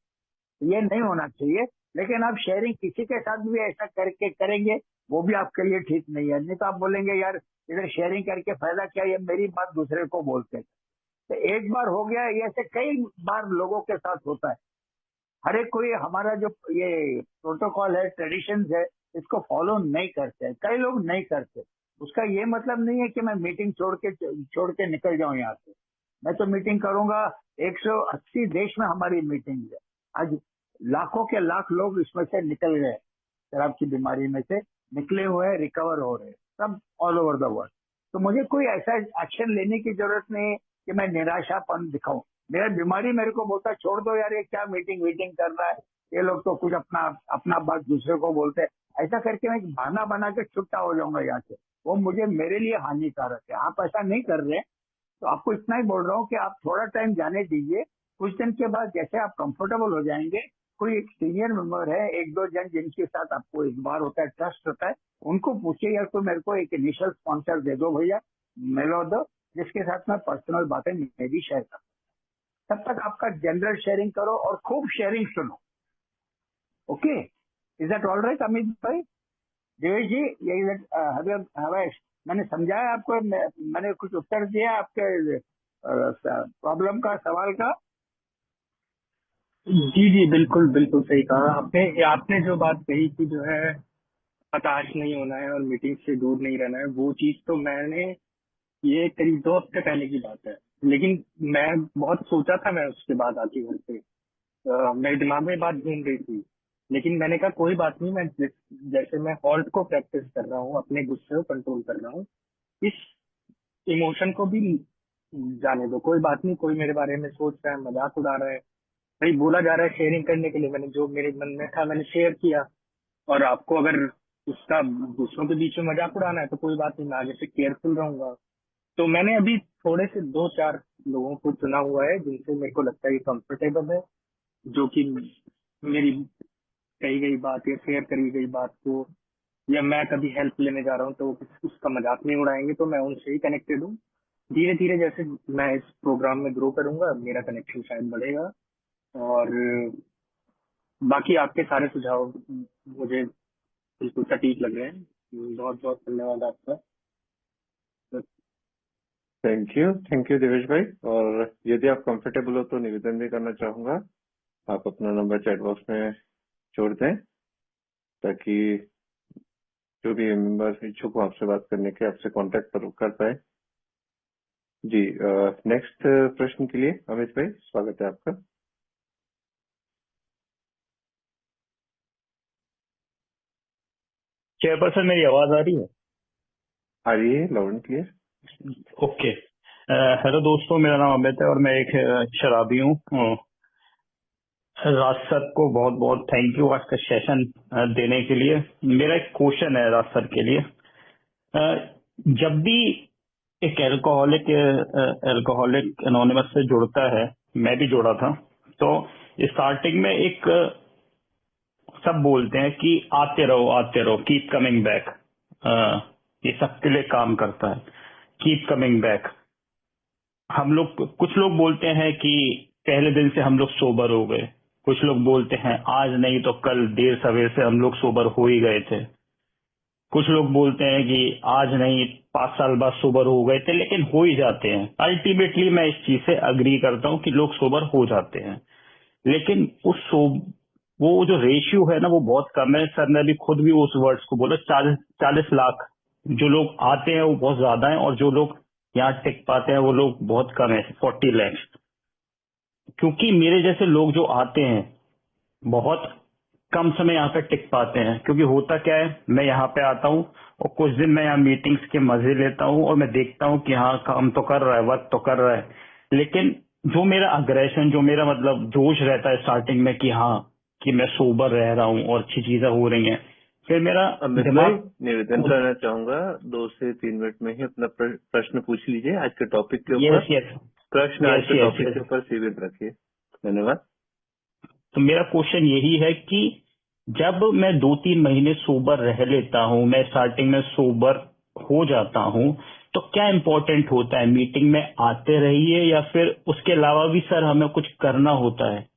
ये नहीं होना चाहिए। लेकिन आप शेयरिंग किसी के साथ भी ऐसा करके करेंगे, वो भी आपके लिए ठीक नहीं है। नहीं तो आप बोलेंगे यार इधर शेयरिंग करके फायदा क्या, ये मेरी बात दूसरे को बोलते हैं। तो एक बार हो गया, ये ऐसे कई बार लोगों के साथ होता है। हर एक कोई हमारा जो ये प्रोटोकॉल है, ट्रेडिशन है, इसको फॉलो नहीं करते हैं, कई लोग नहीं करते। उसका ये मतलब नहीं है कि मैं मीटिंग छोड़ के निकल जाऊं यहाँ से। मैं तो मीटिंग करूंगा। 180 देश में हमारी मीटिंग है। आज लाखों के लाख लोग इसमें से निकल गए, शराब की बीमारी में से निकले हुए, रिकवर हो रहे हैं सब ऑल ओवर द वर्ल्ड। तो मुझे कोई ऐसा एक्शन लेने की जरूरत नहीं है कि मैं निराशापन दिखाऊं। मेरा बीमारी मेरे को बोलता छोड़ दो यार, ये क्या मीटिंग वीटिंग कर रहा है, ये लोग तो कुछ अपना अपना बात दूसरे को बोलते हैं। ऐसा करके मैं एक बहाना बना के छुट्टा हो जाऊंगा यहाँ से, वो मुझे मेरे लिए हानिकारक है। आप ऐसा नहीं कर रहे, तो आपको इतना ही बोल रहा हूँ कि आप थोड़ा टाइम जाने दीजिए। कुछ दिन के बाद जैसे आप कंफर्टेबल हो जाएंगे, कोई एक सीनियर मेंबर है, एक दो जन जिनके साथ आपको इस बार होता है, ट्रस्ट होता है, उनको पूछिए यार तो मेरे को एक इनिशियल स्पॉन्सर दे दो भैया, मिलो दो, जिसके साथ मैं पर्सनल बातें मैं भी शेयर कर। तब तक आपका जनरल शेयरिंग करो और खूब शेयरिंग सुनो। Okay, is that all right Amit भाई? देवेश जी, ये मैंने समझाया आपको, मैंने कुछ उत्तर दिया आपके प्रॉब्लम का, सवाल का? जी जी, बिल्कुल बिल्कुल सही कहा आपने। आपने जो बात कही कि जो है हताश नहीं होना है और मीटिंग से दूर नहीं रहना है, वो चीज तो मैंने, ये करीब 2 हफ्ते पहले की बात है। लेकिन मैं बहुत सोचा था, मैं उसके बाद आके घर पे मेरे दिमाग में बात घूम रही थी। लेकिन मैंने कहा कोई बात नहीं, मैं जैसे मैं हॉल्ट को प्रैक्टिस कर रहा हूँ, अपने गुस्से को कंट्रोल कर रहा हूँ, इस इमोशन को भी जाने दो। कोई बात नहीं, कोई मेरे बारे में सोच रहा है, मजाक उड़ा रहा है, भाई बोला जा रहा है शेयरिंग करने के लिए, मैंने जो मेरे मन में था मैंने शेयर किया। और आपको अगर उसका दूसरों के बीच में मजाक उड़ाना है तो कोई बात नहीं, मैं आगे से केयरफुल रहूंगा। तो मैंने अभी थोड़े से 2-4 लोगों को चुना हुआ है जिनसे मेरे को लगता है कि कंफर्टेबल है, जो कि मेरी कही गई बात या शेयर करी गई बात को, या मैं कभी हेल्प लेने जा रहा हूँ तो उसका मजाक नहीं उड़ाएंगे, तो मैं उनसे ही कनेक्टेड हूँ। धीरे धीरे जैसे मैं इस प्रोग्राम में ग्रो करूंगा, मेरा कनेक्शन शायद बढ़ेगा। और बाकी आपके सारे सुझाव मुझे बिल्कुल सटीक लग रहे हैं। बहुत बहुत धन्यवाद आपका। थैंक यू देवेश भाई। और यदि आप कंफर्टेबल हो तो निवेदन भी करना चाहूंगा, आप अपना नंबर चैट बॉक्स में छोड़ दें ताकि जो भी मेंबर इच्छुक हो आपसे बात करने के, आपसे कांटेक्ट कर पाए। जी, नेक्स्ट प्रश्न के लिए अमित भाई स्वागत है आपका। चेयरपर्सन, मेरी आवाज आ रही है? आ रही है, loud and clear. Okay. Hello दोस्तों, मेरा नाम अमित है और मैं एक शराबी हूँ। राज सर को बहुत बहुत थैंक यू आज का सेशन देने के लिए। मेरा एक क्वेश्चन है राज सर के लिए। जब भी एक एल्कोहलिक एनोनिमस से जुड़ता है, मैं भी जुड़ा था, तो स्टार्टिंग में एक सब बोलते हैं कि आते रहो, कीप कमिंग बैक। ये सबके लिए काम करता है, कीप कमिंग बैक। हम लोग, कुछ लोग बोलते हैं कि पहले दिन से हम लोग सोबर हो गए, कुछ लोग बोलते हैं आज नहीं तो कल देर सवेर से हम लोग सोबर हो ही गए थे, कुछ लोग बोलते हैं कि आज नहीं 5 साल बाद सोबर हो गए थे, लेकिन हो ही जाते हैं। अल्टीमेटली मैं इस चीज से अग्री करता हूं कि लोग सोबर हो जाते हैं, लेकिन वो जो रेशियो है ना वो बहुत कम है। सर ने अभी खुद भी उस वर्ड्स को बोला, 40 लाख जो लोग आते हैं वो बहुत ज्यादा है, और जो लोग यहाँ टिक पाते हैं वो लोग बहुत कम है, 40 लाख। क्योंकि मेरे जैसे लोग जो आते हैं बहुत कम समय यहाँ पे टिक पाते हैं। क्योंकि होता क्या है, मैं यहाँ पे आता हूँ और कुछ दिन मैं यहाँ मीटिंग्स के मजे लेता हूँ और मैं देखता हूँ कि हाँ काम तो कर रहा है, वर्क तो कर रहा है, लेकिन जो मेरा अग्रेशन, जो मेरा मतलब जोश रहता है स्टार्टिंग में कि हाँ कि मैं सोबर रह रहा हूँ और अच्छी चीजें हो रही हैं, फिर मेरा अमित भाई, दिमाग। निवेदन करना चाहूंगा 2 से 3 मिनट में ही अपना प्रश्न पूछ लीजिए आज के टॉपिक के ऊपर। यस यस प्रश्न आज यस के यस टॉपिक यस। के ऊपर सीमित रखिए। धन्यवाद। तो मेरा क्वेश्चन यही है कि जब मैं 2-3 महीने सोबर रह लेता हूँ, मैं स्टार्टिंग में सोबर हो जाता हूँ, तो क्या इम्पोर्टेंट होता है? मीटिंग में आते रहिए या फिर उसके अलावा भी सर हमें कुछ करना होता है?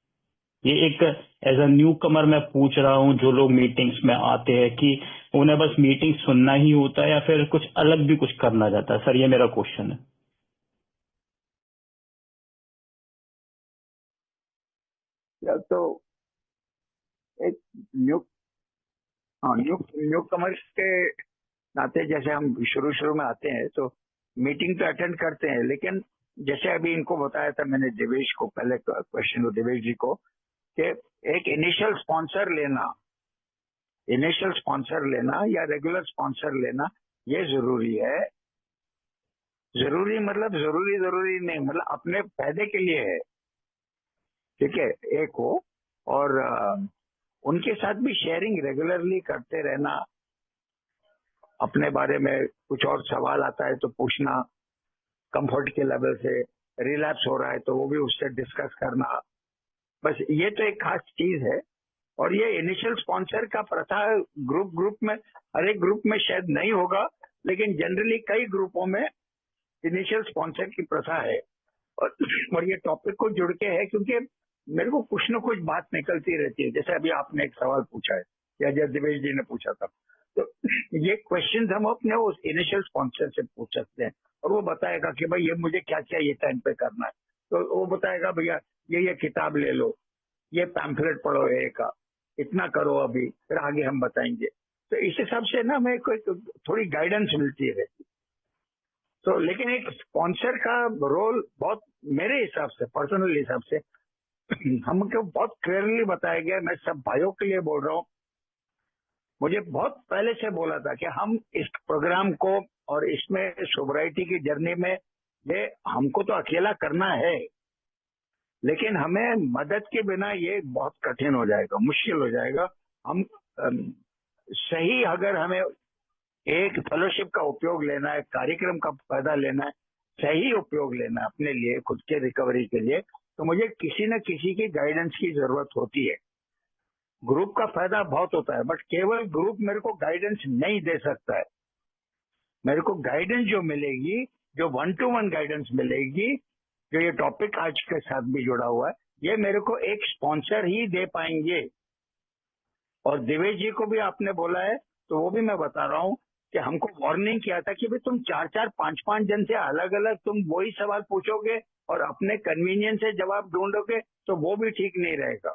ये एक एज अ न्यू कमर मैं पूछ रहा हूँ, जो लोग मीटिंग्स में आते हैं, कि उन्हें बस मीटिंग सुनना ही होता है या फिर कुछ अलग भी कुछ करना जाता है? सर ये मेरा क्वेश्चन है। या तो एक न्यू न्यू कमर्स के नाते, जैसे हम शुरू शुरू में आते हैं तो मीटिंग तो अटेंड करते हैं, लेकिन जैसे अभी इनको बताया था मैंने देवेश को, पहले क्वेश्चन को देवेश जी को, कि एक इनिशियल स्पॉन्सर लेना या रेगुलर स्पॉन्सर लेना ये जरूरी है। जरूरी मतलब जरूरी नहीं, मतलब अपने फायदे के लिए है, ठीक है, एक हो। और उनके साथ भी शेयरिंग रेगुलरली करते रहना, अपने बारे में कुछ और सवाल आता है तो पूछना, कंफर्ट के लेवल से, रिलैप्स हो रहा है तो वो भी उससे डिस्कस करना, बस ये तो एक खास चीज है। और ये इनिशियल स्पॉन्सर का प्रथा ग्रुप में, हर एक ग्रुप में शायद नहीं होगा, लेकिन जनरली कई ग्रुपों में इनिशियल स्पॉन्सर की प्रथा है। और ये टॉपिक को जुड़ के है, क्योंकि मेरे को कुछ न कुछ बात निकलती रहती है। जैसे अभी आपने एक सवाल पूछा है या जब दिवेश जी ने पूछा था, तो ये क्वेश्चन हम अपने उस इनिशियल स्पॉन्सर से पूछ सकते हैं, और वो बताएगा कि भाई ये मुझे क्या क्या ये टाइम पे करना है। तो वो बताएगा भैया ये किताब ले लो, ये पैम्फलेट पढ़ो, का इतना करो अभी, फिर आगे हम बताएंगे। तो इस हिसाब से ना मेरे को थोड़ी गाइडेंस मिलती रहती। तो लेकिन एक स्पॉन्सर का रोल बहुत, मेरे हिसाब से, पर्सनल हिसाब से, हमको बहुत क्लियरली बताया गया। मैं सब भाइयों के लिए बोल रहा हूँ, मुझे बहुत पहले से बोला था कि हम इस प्रोग्राम को और इसमें सोबराइटी की जर्नी में ये हमको तो अकेला करना है, लेकिन हमें मदद के बिना ये बहुत कठिन हो जाएगा, मुश्किल हो जाएगा। हम सही, अगर हमें एक फेलोशिप का उपयोग लेना है, कार्यक्रम का फायदा लेना है, सही उपयोग लेना है अपने लिए, खुद के रिकवरी के लिए, तो मुझे किसी न किसी की गाइडेंस की जरूरत होती है। ग्रुप का फायदा बहुत होता है, बट केवल ग्रुप मेरे को गाइडेंस नहीं दे सकता है। मेरे को गाइडेंस जो मिलेगी, जो 1-to-1 गाइडेंस मिलेगी, जो ये टॉपिक आज के साथ भी जुड़ा हुआ है, ये मेरे को एक स्पॉन्सर ही दे पाएंगे। और दिवेश जी को भी आपने बोला है, तो वो भी मैं बता रहा हूँ कि हमको वार्निंग किया था कि भाई तुम 4-4, 5-5 जन से अलग अलग तुम वही सवाल पूछोगे और अपने कन्वीनियंस से जवाब ढूंढोगे, तो वो भी ठीक नहीं रहेगा।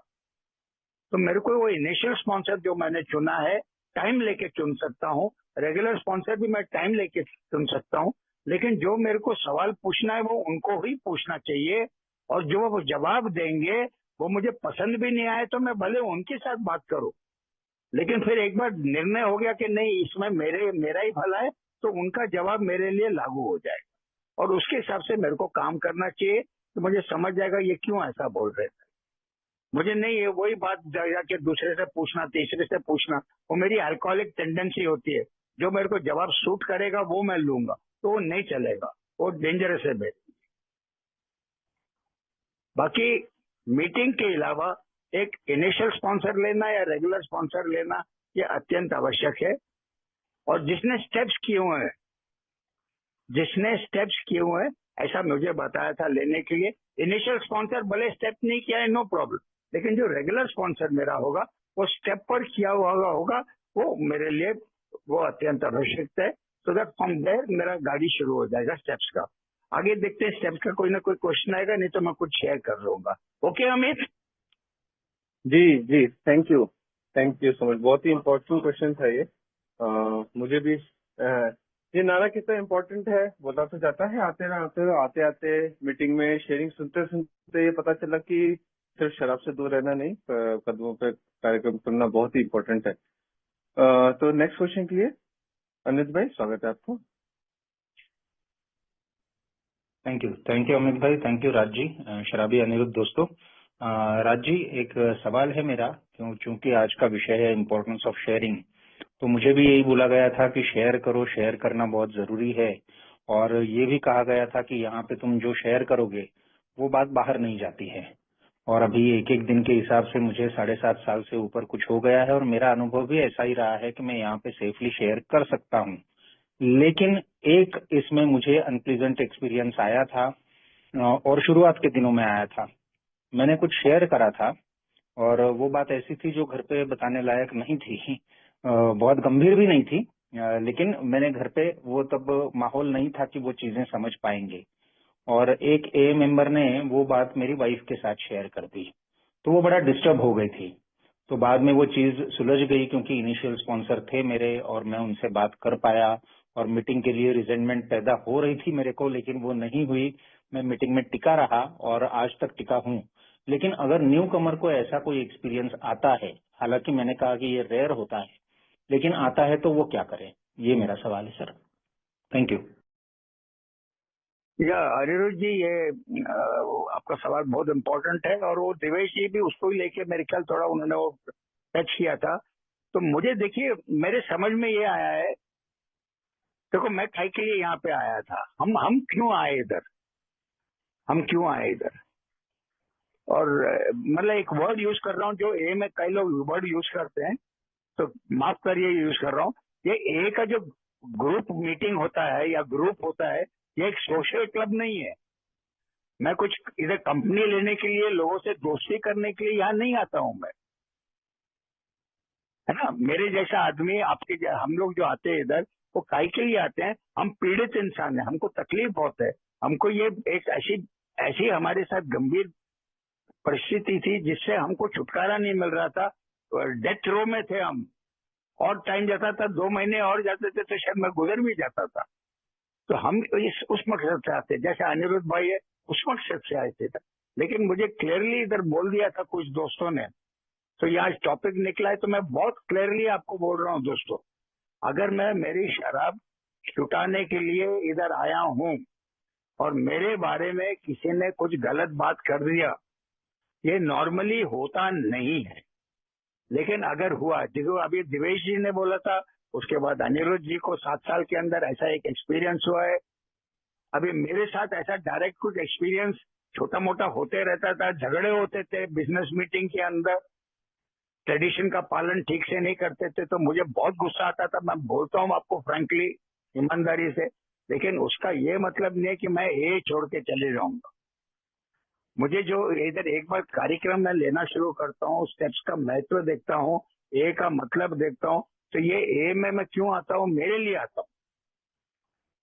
तो मेरे को वो इनिशियल स्पॉन्सर जो मैंने चुना है, टाइम लेके चुन सकता हूँ, रेगुलर स्पॉन्सर भी मैं टाइम लेके चुन सकता हूँ, लेकिन जो मेरे को सवाल पूछना है वो उनको ही पूछना चाहिए। और जो वो जवाब देंगे वो मुझे पसंद भी नहीं आए तो मैं भले उनके साथ बात करूं, लेकिन फिर एक बार निर्णय हो गया कि नहीं इसमें मेरा ही भला है, तो उनका जवाब मेरे लिए लागू हो जाएगा और उसके हिसाब से मेरे को काम करना चाहिए। तो मुझे समझ जाएगा ये क्यों ऐसा बोल रहे थे। मुझे नहीं है वही बात जाके दूसरे से पूछना, तीसरे से पूछना, वो मेरी अल्कोहलिक टेंडेंसी होती है। जो मेरे को जवाब सूट करेगा वो मैं लूंगा, तो वो नहीं चलेगा, वो डेंजरस है मेरे। बाकी मीटिंग के अलावा एक इनिशियल स्पॉन्सर लेना या रेगुलर स्पॉन्सर लेना ये अत्यंत आवश्यक है। और जिसने स्टेप्स किए हुए हैं ऐसा मुझे बताया था लेने के लिए। इनिशियल स्पॉन्सर भले स्टेप नहीं किया है, नो प्रॉब्लम, लेकिन जो रेगुलर स्पॉन्सर मेरा होगा वो स्टेप पर किया हुआ होगा, वो मेरे लिए वो अत्यंत आवश्यक है। सो दैट फ्रॉम देयर मेरा गाड़ी शुरू हो जाएगा स्टेप्स का। आगे देखते हैं स्टेप्स का कोई ना कोई क्वेश्चन आएगा, नहीं तो मैं कुछ शेयर कर लूंगा। ओके अमित? जी, थैंक यू सो मच। बहुत ही इम्पोर्टेंट क्वेश्चन था ये। मुझे भी ये नारा कितना इम्पोर्टेंट है बोला तो जाता है। आते आते मीटिंग में शेयरिंग सुनते सुनते ये पता चला कि सिर्फ शराब से दूर रहना नहीं, कदमों पे कार्यक्रम करना बहुत ही इम्पोर्टेंट है। तो नेक्स्ट क्वेश्चन के लिए अनित भाई, स्वागत है आपको। थैंक यू अमित भाई, थैंक यू राज जी, शराबी अनिरुद्ध दोस्तों। राज जी, एक सवाल है मेरा, क्योंकि आज का विषय है इम्पोर्टेंस ऑफ शेयरिंग, तो मुझे भी यही बोला गया था कि शेयर करो, शेयर करना बहुत जरूरी है। और ये भी कहा गया था कि यहाँ पे तुम जो शेयर करोगे वो बात बाहर नहीं जाती है। और अभी एक एक दिन के हिसाब से मुझे 7.5 साल से ऊपर कुछ हो गया है और मेरा अनुभव भी ऐसा ही रहा है कि मैं यहाँ पे सेफली शेयर कर सकता हूँ। लेकिन एक इसमें मुझे अनप्लीजेंट एक्सपीरियंस आया था और शुरुआत के दिनों में आया था। मैंने कुछ शेयर करा था और वो बात ऐसी थी जो घर पे बताने लायक नहीं थी, बहुत गंभीर भी नहीं थी, लेकिन मैंने घर पे वो तब माहौल नहीं था कि वो चीजें समझ पाएंगे। और एक ए मेंबर ने वो बात मेरी वाइफ के साथ शेयर कर दी, तो वो बड़ा डिस्टर्ब हो गई थी। तो बाद में वो चीज सुलझ गई क्योंकि इनिशियल स्पॉन्सर थे मेरे और मैं उनसे बात कर पाया और मीटिंग के लिए रिजेंटमेंट पैदा हो रही थी मेरे को, लेकिन वो नहीं हुई। मैं मीटिंग में टिका रहा और आज तक टिका हूं। लेकिन अगर न्यू कमर को ऐसा कोई एक्सपीरियंस आता है, हालांकि मैंने कहा कि ये रेयर होता है, लेकिन आता है तो वो क्या करे, ये मेरा सवाल है सर। Thank you. या अनिरुद्ध जी, ये आपका सवाल बहुत इम्पोर्टेंट है, और वो दिवेश जी भी उसको ही लेके मेरे ख्याल थोड़ा उन्होंने वो टच किया था। तो मुझे देखिए, मेरे समझ में ये आया है, देखो मैं काहे के लिए यहाँ पे आया था, हम क्यों आए इधर, हम क्यों आए इधर। और मतलब एक वर्ड यूज कर रहा हूँ जो ए में कई लोग वर्ड यूज करते हैं, तो माफ करिए यूज कर रहा हूँ। ये ए का जो ग्रुप मीटिंग होता है या ग्रुप होता है, ये एक सोशल क्लब नहीं है। मैं कुछ इधर कंपनी लेने के लिए, लोगों से दोस्ती करने के लिए यहाँ नहीं आता हूँ मैं, है ना। मेरे जैसा आदमी, आपके हम लोग जो आते हैं इधर, वो काहे के लिए आते हैं, हम पीड़ित इंसान है, हमको तकलीफ बहुत है। हमको ये एक ऐसी हमारे साथ गंभीर परिस्थिति थी जिससे हमको छुटकारा नहीं मिल रहा था, डेथ रो में थे हम, और टाइम जाता था, 2 महीने और जाते थे तो शायद मैं गुजर भी जाता था। तो हम उस मकसद से आते, जैसे अनिरुद्ध भाई है उस मकसद से आए थे। लेकिन मुझे क्लियरली इधर बोल दिया था कुछ दोस्तों ने, तो यहाँ टॉपिक निकला है, तो मैं बहुत क्लियरली आपको बोल रहा हूँ दोस्तों, अगर मैं मेरी शराब छुटाने के लिए इधर आया हूँ और मेरे बारे में किसी ने कुछ गलत बात कर दिया, ये नॉर्मली होता नहीं है। लेकिन अगर हुआ, देखो अभी दिवेश जी ने बोला था, उसके बाद अनिरुद्ध जी को 7 साल के अंदर ऐसा एक एक्सपीरियंस हुआ है। अभी मेरे साथ ऐसा डायरेक्ट कुछ एक्सपीरियंस छोटा मोटा होते रहता था, झगड़े होते थे बिजनेस मीटिंग के अंदर, ट्रेडिशन का पालन ठीक से नहीं करते थे, तो मुझे बहुत गुस्सा आता था। मैं बोलता हूँ आपको फ्रैंकली, ईमानदारी से, लेकिन उसका ये मतलब नहीं है कि मैं ये छोड़ के चले जाऊंगा। मुझे जो इधर एक बार कार्यक्रम में लेना शुरू करता हूँ, स्टेप्स का महत्व देखता हूँ, ए का मतलब देखता हूँ, तो ये ए में मैं क्यों आता हूँ, मेरे लिए आता हूँ,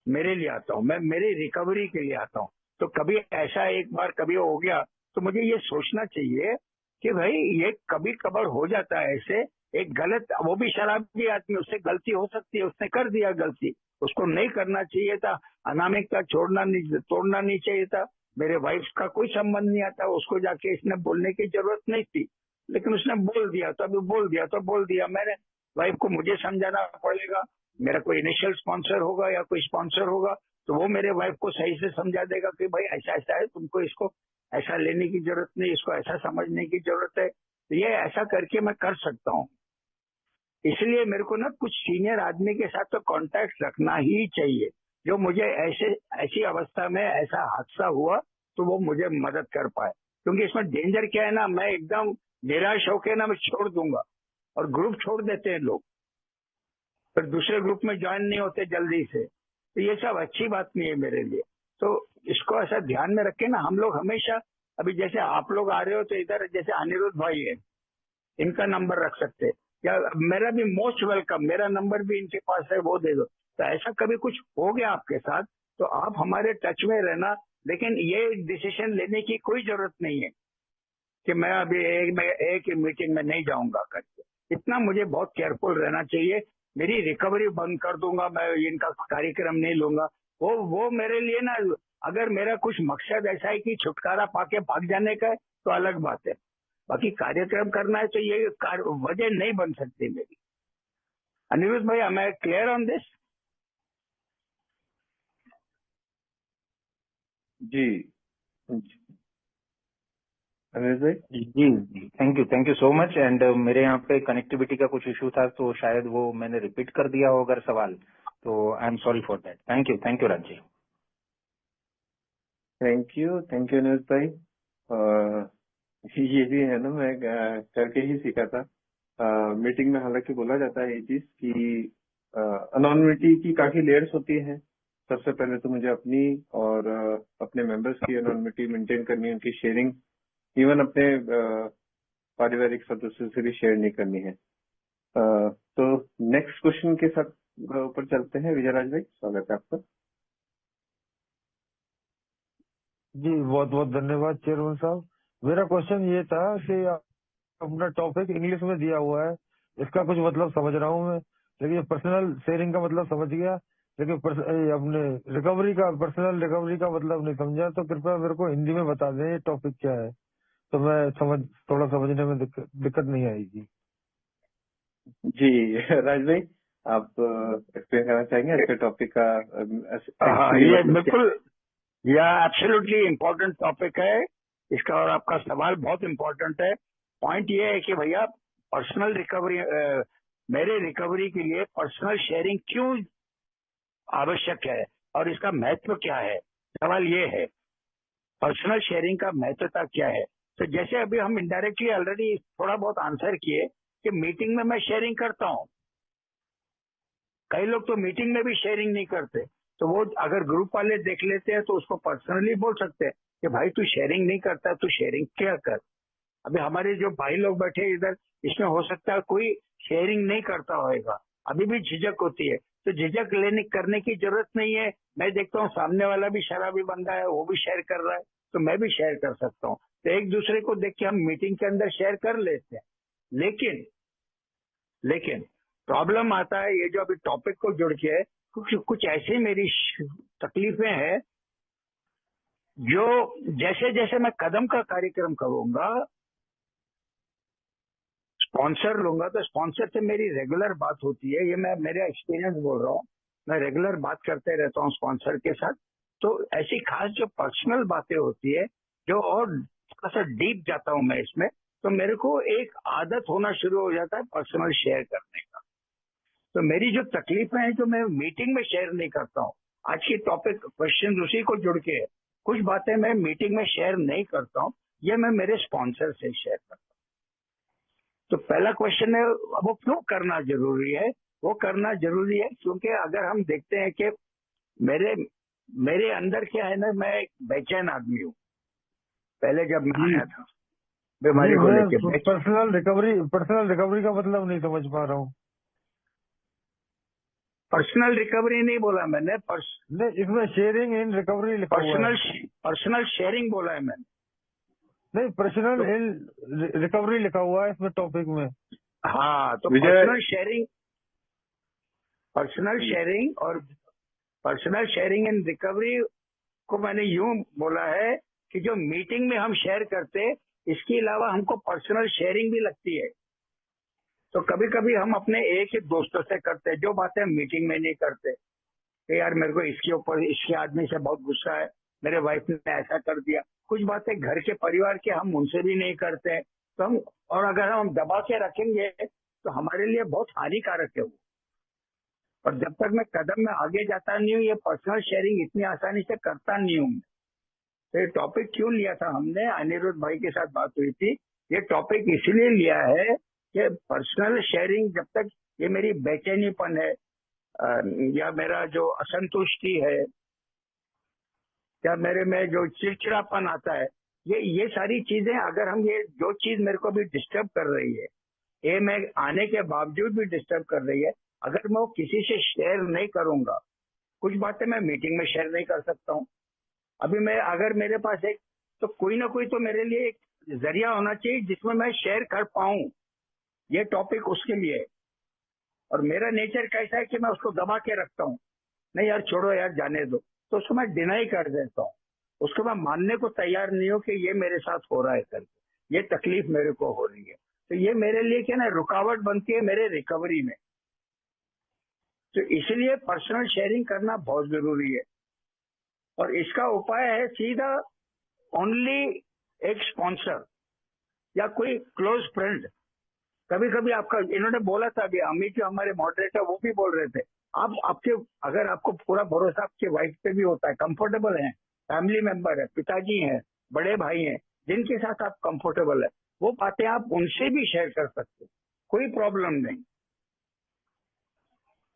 मेरे लिए आता हूँ, मैं मेरी रिकवरी के लिए आता हूँ। तो कभी ऐसा एक बार कभी हो गया, तो मुझे ये सोचना चाहिए कि भाई ये कभी कभार हो जाता है ऐसे, एक गलत, वो भी शराबी आदमी, उससे गलती हो सकती है, उसने कर दिया गलती, उसको नहीं करना चाहिए था, अनामिकता तोड़ना नहीं चाहिए था। मेरे वाइफ का कोई संबंध नहीं आता, उसको जाके इसने बोलने की जरूरत नहीं थी, लेकिन उसने बोल दिया, तो अभी बोल दिया मैंने। वाइफ को मुझे समझाना पड़ेगा, मेरा कोई इनिशियल स्पॉन्सर होगा या कोई स्पॉन्सर होगा, तो वो मेरे वाइफ को सही से समझा देगा कि भाई ऐसा ऐसा है, तुमको इसको ऐसा लेने की जरूरत नहीं, इसको ऐसा समझने की जरूरत है। तो ये ऐसा करके मैं कर सकता हूँ। इसलिए मेरे को ना कुछ सीनियर आदमी के साथ तो कांटेक्ट रखना ही चाहिए, जो मुझे ऐसी अवस्था में ऐसा हादसा हुआ तो वो मुझे मदद कर पाए। क्योंकि इसमें डेंजर क्या है ना, मैं एकदम निराश होकर ना मैं छोड़ दूंगा, और ग्रुप छोड़ देते हैं लोग, फिर दूसरे ग्रुप में ज्वाइन नहीं होते जल्दी से, तो ये सब अच्छी बात नहीं है मेरे लिए। तो इसको ऐसा ध्यान में रखे ना, हम लोग हमेशा, अभी जैसे आप लोग आ रहे हो तो इधर जैसे अनिरुद्ध भाई है, इनका नंबर रख सकते हैं, या मेरा भी मोस्ट वेलकम, मेरा नंबर भी इनके पास है, वो दे दो। तो ऐसा कभी कुछ हो गया आपके साथ तो आप हमारे टच में रहना, लेकिन ये डिसीजन लेने की कोई जरूरत नहीं है कि मैं अभी एक मीटिंग में नहीं जाऊंगा करके। इतना मुझे बहुत केयरफुल रहना चाहिए। मेरी रिकवरी बंद कर दूंगा, मैं इनका कार्यक्रम नहीं लूंगा, वो मेरे लिए ना, अगर मेरा कुछ मकसद ऐसा है कि छुटकारा पाके भाग जाने का है तो अलग बात है, बाकी कार्यक्रम करना है तो ये वजह नहीं बन सकती मेरी। अनिरुद्ध भाई, am I clear on this? जी अनिल भाई। जी, thank you so much. And मेरे यहाँ पे कनेक्टिविटी का कुछ इशू था, तो शायद वो मैंने रिपीट कर दिया हो अगर सवाल, तो I am sorry for that. Thank you Raj ji. Thank you Anil भाई। ये भी है ना, मैं करके ही सीखा था। मीटिंग में हालांकि बोला जाता है ये चीज कि अनोनिमिटी की काफी लेयर्स होती हैं। सबसे पहले तो मुझे अपनी और अपने मेंबर्स की अनोनिमिटी मेंटेन करनी है, उनकी शेयरिंग इवन अपने पारिवारिक सदस्यों से भी शेयर नहीं करनी है। तो नेक्स्ट क्वेश्चन के साथ ऊपर चलते हैं। विजयराज भाई, स्वागत है आपका। जी बहुत बहुत धन्यवाद चेयरमैन साहब। मेरा क्वेश्चन ये था कि अपना टॉपिक इंग्लिश में दिया हुआ है, इसका कुछ मतलब समझ रहा हूँ मैं, लेकिन पर्सनल शेयरिंग का मतलब समझ गया, लेकिन अपने रिकवरी का, पर्सनल रिकवरी का मतलब नहीं समझा, तो कृपया मेरे को हिंदी में बता दें ये टॉपिक क्या है, तो मैं थोड़ा समझने में दिक्कत नहीं आएगी। जी राज भाई, आप एक्सप्लेन करना चाहेंगे इसके टॉपिक का हाँ, एक्चुअली ये मतलब क्या? बिल्कुल, यह एब्सोल्युटली इम्पोर्टेंट टॉपिक है इसका, और आपका सवाल बहुत इम्पोर्टेंट है। पॉइंट ये है कि भैया पर्सनल रिकवरी, मेरे रिकवरी के लिए पर्सनल शेयरिंग क्यों आवश्यक है और इसका महत्व क्या है। सवाल ये है, पर्सनल शेयरिंग का महत्वता क्या है। तो जैसे अभी हम इनडायरेक्टली ऑलरेडी थोड़ा बहुत आंसर किए कि मीटिंग में मैं शेयरिंग करता हूँ, कई लोग तो मीटिंग में भी शेयरिंग नहीं करते, तो वो अगर ग्रुप वाले देख लेते हैं तो उसको पर्सनली बोल सकते हैं कि भाई तू शेयरिंग नहीं करता, तू शेयरिंग क्या कर। अभी हमारे जो भाई लोग बैठे इधर, इसमें हो सकता है कोई शेयरिंग नहीं करता होगा, अभी भी झिझक होती है, तो झिझक लेने करने की जरूरत नहीं है। मैं देखता हूँ सामने वाला भी शराबी बंदा है, वो भी शेयर कर रहा है, तो मैं भी शेयर कर सकता हूँ। तो एक दूसरे को देख के हम मीटिंग के अंदर शेयर कर लेते हैं। लेकिन प्रॉब्लम आता है, ये जो अभी टॉपिक को जुड़ के है, कुछ ऐसी मेरी तकलीफें हैं जो जैसे जैसे मैं कदम का कार्यक्रम करूंगा, स्पॉन्सर लूंगा, तो स्पॉन्सर से मेरी रेगुलर बात होती है, ये मैं मेरा एक्सपीरियंस बोल रहा हूँ, मैं रेगुलर बात करते रहता हूँ स्पॉन्सर के साथ। तो ऐसी खास जो पर्सनल बातें होती है, जो और थोड़ा सा डीप जाता हूँ मैं इसमें, तो मेरे को एक आदत होना शुरू हो जाता है पर्सनल शेयर करने का। तो मेरी जो तकलीफें हैं जो मैं मीटिंग में शेयर नहीं करता हूँ, आज की टॉपिक क्वेश्चन उसी को जुड़ के है, कुछ बातें मैं मीटिंग में शेयर नहीं करता हूँ, ये मैं मेरे स्पॉन्सर से शेयर करता हूँ। तो पहला क्वेश्चन है, वो क्यों करना जरूरी है। वो करना जरूरी है क्योंकि अगर हम देखते हैं कि मेरे अंदर क्या है ना, मैं एक बेचैन आदमी हूँ। पहले जब मैं आया था बीमारी को मैं लेके, पर्सनल रिकवरी का मतलब नहीं समझ पा रहा हूँ। पर्सनल रिकवरी नहीं बोला मैंने, नहीं, इसमें शेयरिंग इन रिकवरी लिखा हुआ है। पर्सनल शेयरिंग बोला है मैंने। नहीं, पर्सनल इन रिकवरी लिखा हुआ है इसमें टॉपिक में। हाँ, तो पर्सनल शेयरिंग इन रिकवरी को मैंने यूं बोला है कि जो मीटिंग में हम शेयर करते, इसके अलावा हमको पर्सनल शेयरिंग भी लगती है। तो कभी कभी हम अपने एक ही दोस्तों से करते हैं जो बातें हम मीटिंग में नहीं करते, कि यार मेरे को इसके ऊपर इसके आदमी से बहुत गुस्सा है, मेरे वाइफ ने ऐसा कर दिया। कुछ बातें घर के परिवार के हम उनसे भी नहीं करते हैं, तो हम, और अगर हम दबा के रखेंगे तो हमारे लिए बहुत हानिकारक है वो। और जब तक मैं कदम में आगे जाता नहीं हूँ, ये पर्सनल शेयरिंग इतनी आसानी से करता नहीं हूँ। तो ये टॉपिक क्यों लिया था हमने, अनिरुद्ध भाई के साथ बात हुई थी, ये टॉपिक इसलिए लिया है कि पर्सनल शेयरिंग जब तक ये मेरी बेचैनीपन है, या मेरा जो असंतुष्टि है, या मेरे में जो चिड़चिड़ापन आता है, ये सारी चीजें, अगर हम ये जो चीज मेरे को भी डिस्टर्ब कर रही है, ये मैं आने के बावजूद भी डिस्टर्ब कर रही है, अगर मैं वो किसी से शेयर नहीं करूंगा, कुछ बातें मैं मीटिंग में शेयर नहीं कर सकता हूँ। अभी मैं, अगर मेरे पास एक, तो कोई ना कोई तो मेरे लिए एक जरिया होना चाहिए जिसमें मैं शेयर कर पाऊं, ये टॉपिक उसके लिए है। और मेरा नेचर कैसा है कि मैं उसको दबा के रखता हूँ, नहीं यार छोड़ो यार जाने दो, तो उसको मैं डिनाई कर देता हूँ, उसको मैं मानने को तैयार नहीं हूँ कि ये मेरे साथ हो रहा है करके, ये तकलीफ मेरे को हो रही है। तो ये मेरे लिए क्या ना, रुकावट बनती है मेरे रिकवरी में। तो इसलिए पर्सनल शेयरिंग करना बहुत जरूरी है, और इसका उपाय है सीधा, ओनली एक स्पॉन्सर या कोई क्लोज फ्रेंड। कभी कभी आपका, इन्होंने बोला था अभी अमित जो हमारे मॉडरेटर, वो भी बोल रहे थे, अगर आपको पूरा भरोसा आपके वाइफ पे भी होता है, कंफर्टेबल है, फैमिली मेंबर है, पिताजी हैं, बड़े भाई हैं, जिनके साथ आप कंफर्टेबल है, वो बातें आप उनसे भी शेयर कर सकते, कोई प्रॉब्लम नहीं।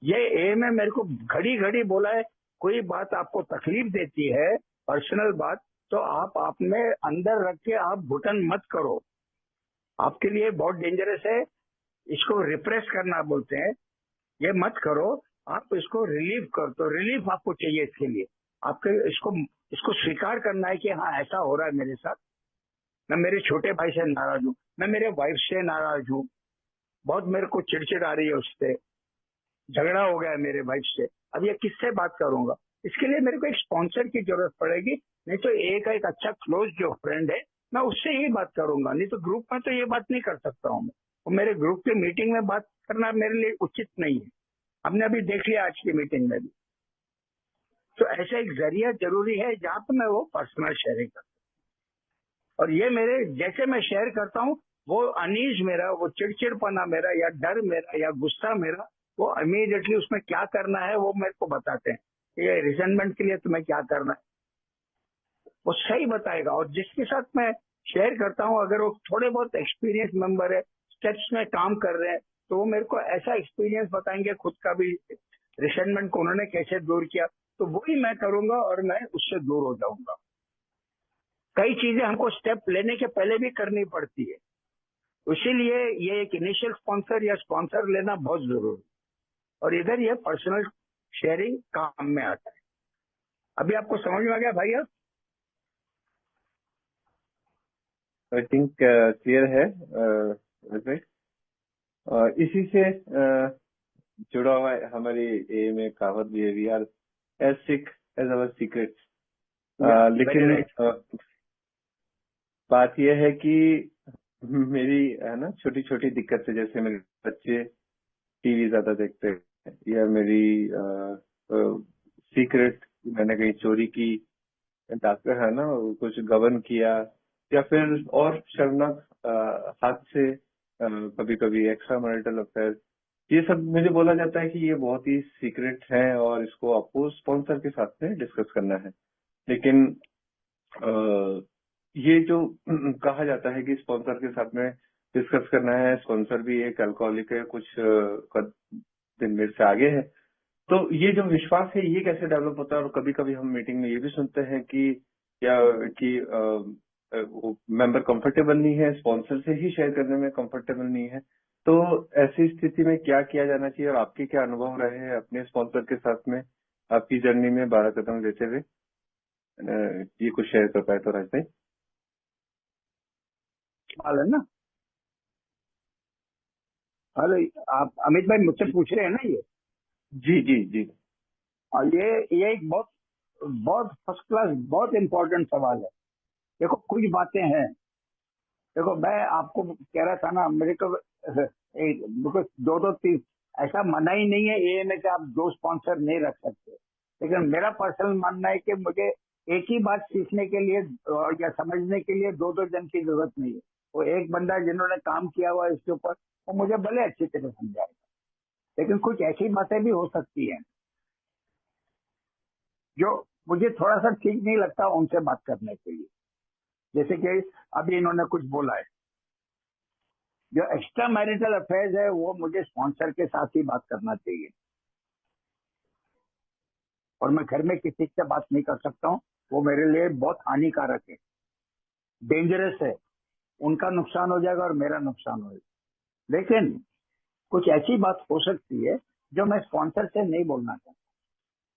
ये एम है, मेरे को घड़ी घड़ी बोला है, कोई बात आपको तकलीफ देती है, पर्सनल बात, तो आप अपने अंदर रख के आप घुटन मत करो, आपके लिए बहुत डेंजरस है, इसको रिप्रेस करना बोलते हैं, ये मत करो, आप इसको रिलीव कर, तो रिलीफ आपको चाहिए इसके लिए, आपके इसको स्वीकार करना है कि हाँ ऐसा हो रहा है मेरे साथ, मैं मेरे छोटे भाई से नाराज हूँ, मैं मेरे वाइफ से नाराज हूँ, बहुत मेरे को चिड़चिड़ आ रही है उससे, झगड़ा हो गया है मेरे वाइफ से, अब ये किससे बात करूंगा? इसके लिए मेरे को एक स्पॉन्सर की जरूरत पड़ेगी, नहीं तो एक अच्छा क्लोज जो फ्रेंड है मैं उससे ही बात करूंगा, नहीं तो ग्रुप में तो ये बात नहीं कर सकता हूँ मैं। और मेरे ग्रुप की मीटिंग में बात करना मेरे लिए उचित नहीं है, हमने अभी देख लिया आज की मीटिंग में भी। तो ऐसा एक जरिया जरूरी है जहां पर मैं वो पर्सनल शेयरिंग करता हूँ। और ये मेरे जैसे मैं शेयर करता हूँ, वो अनीज मेरा, वो चिड़चिड़पना मेरा, या डर मेरा, या गुस्सा मेरा, वो इमीडिएटली उसमें क्या करना है वो मेरे को बताते हैं। ये रिजेंटमेंट के लिए तुम्हें क्या करना है वो सही बताएगा। और जिसके साथ मैं शेयर करता हूँ, अगर वो थोड़े बहुत एक्सपीरियंस मेंबर है, स्टेप्स में काम कर रहे हैं, तो वो मेरे को ऐसा एक्सपीरियंस बताएंगे खुद का भी, रिसेंटमेंट को उन्होंने कैसे दूर किया, तो वही मैं करूंगा और मैं उससे दूर हो जाऊंगा। कई चीजें हमको स्टेप लेने के पहले भी करनी पड़ती है, इसीलिए ये एक इनिशियल स्पॉन्सर या स्पॉन्सर लेना बहुत जरूरी है। और इधर ये पर्सनल शेयरिंग काम में आता है। अभी आपको समझ में आ गया भाई? आई थिंक क्लियर है राइट। इसी से जुड़ा हुआ है हमारी ए में कहावत भी है, we are as sick as our secret. लेकिन बात यह है कि मेरी है ना छोटी छोटी दिक्कत है, जैसे मेरे बच्चे टीवी ज्यादा देखते हैं, या मेरी सीक्रेट मैंने कहीं चोरी की, डॉक्टर है ना कुछ गबन किया, या फिर और शर्मनाक हाथ से कभी कभी एक्स्ट्रा मैरिटल अफेयर, ये सब मुझे बोला जाता है कि ये बहुत ही सीक्रेट है और इसको आपको स्पॉन्सर के साथ में डिस्कस करना है। लेकिन ये जो कहा जाता है कि स्पॉन्सर के साथ में डिस्कस करना है, स्पॉन्सर भी एक अल्कोहलिक है, कुछ दिन मेरे से आगे है, तो ये जो विश्वास है ये कैसे डेवलप होता है? और कभी कभी हम मीटिंग में ये भी सुनते हैं कि क्या कि मेंबर कंफर्टेबल नहीं है, स्पॉन्सर से ही शेयर करने में कंफर्टेबल नहीं है, तो ऐसी स्थिति में क्या किया जाना चाहिए? और आपके क्या अनुभव रहे हैं अपने स्पॉन्सर के साथ में आपकी जर्नी में 12 कदम लेते हुए? ये कुछ शेयर कर पाए तो राज भाई। सवाल है ना? हेलो, आप अमित भाई मुझसे पूछ रहे हैं ना ये? जी जी जी। और ये एक बहुत बहुत फर्स्ट क्लास, बहुत इम्पोर्टेंट सवाल है। देखो कुछ बातें हैं, देखो मैं आपको कह रहा था ना, मेरे को दो दो तीन ऐसा मना ही नहीं है ये में कि आप दो स्पॉन्सर नहीं रख सकते, लेकिन मेरा पर्सनल मानना है कि मुझे एक ही बात सीखने के लिए या समझने के लिए दो दो जन की जरूरत नहीं है। वो एक बंदा जिन्होंने काम किया हुआ है इसके ऊपर, वो मुझे भले अच्छी तरह समझाएगा, लेकिन कुछ ऐसी बातें भी हो सकती हैं जो मुझे थोड़ा सा ठीक नहीं लगता उनसे बात करने के लिए। जैसे कि अभी इन्होंने कुछ बोला है, जो एक्स्ट्रा मैरिटल अफेयर्स है वो मुझे स्पॉन्सर के साथ ही बात करना चाहिए, और मैं घर में किसी से बात नहीं कर सकता हूँ, वो मेरे लिए बहुत हानिकारक है, डेंजरस है, उनका नुकसान हो जाएगा और मेरा नुकसान हो जाएगा। लेकिन कुछ ऐसी बात हो सकती है जो मैं स्पॉन्सर से नहीं बोलना चाहता,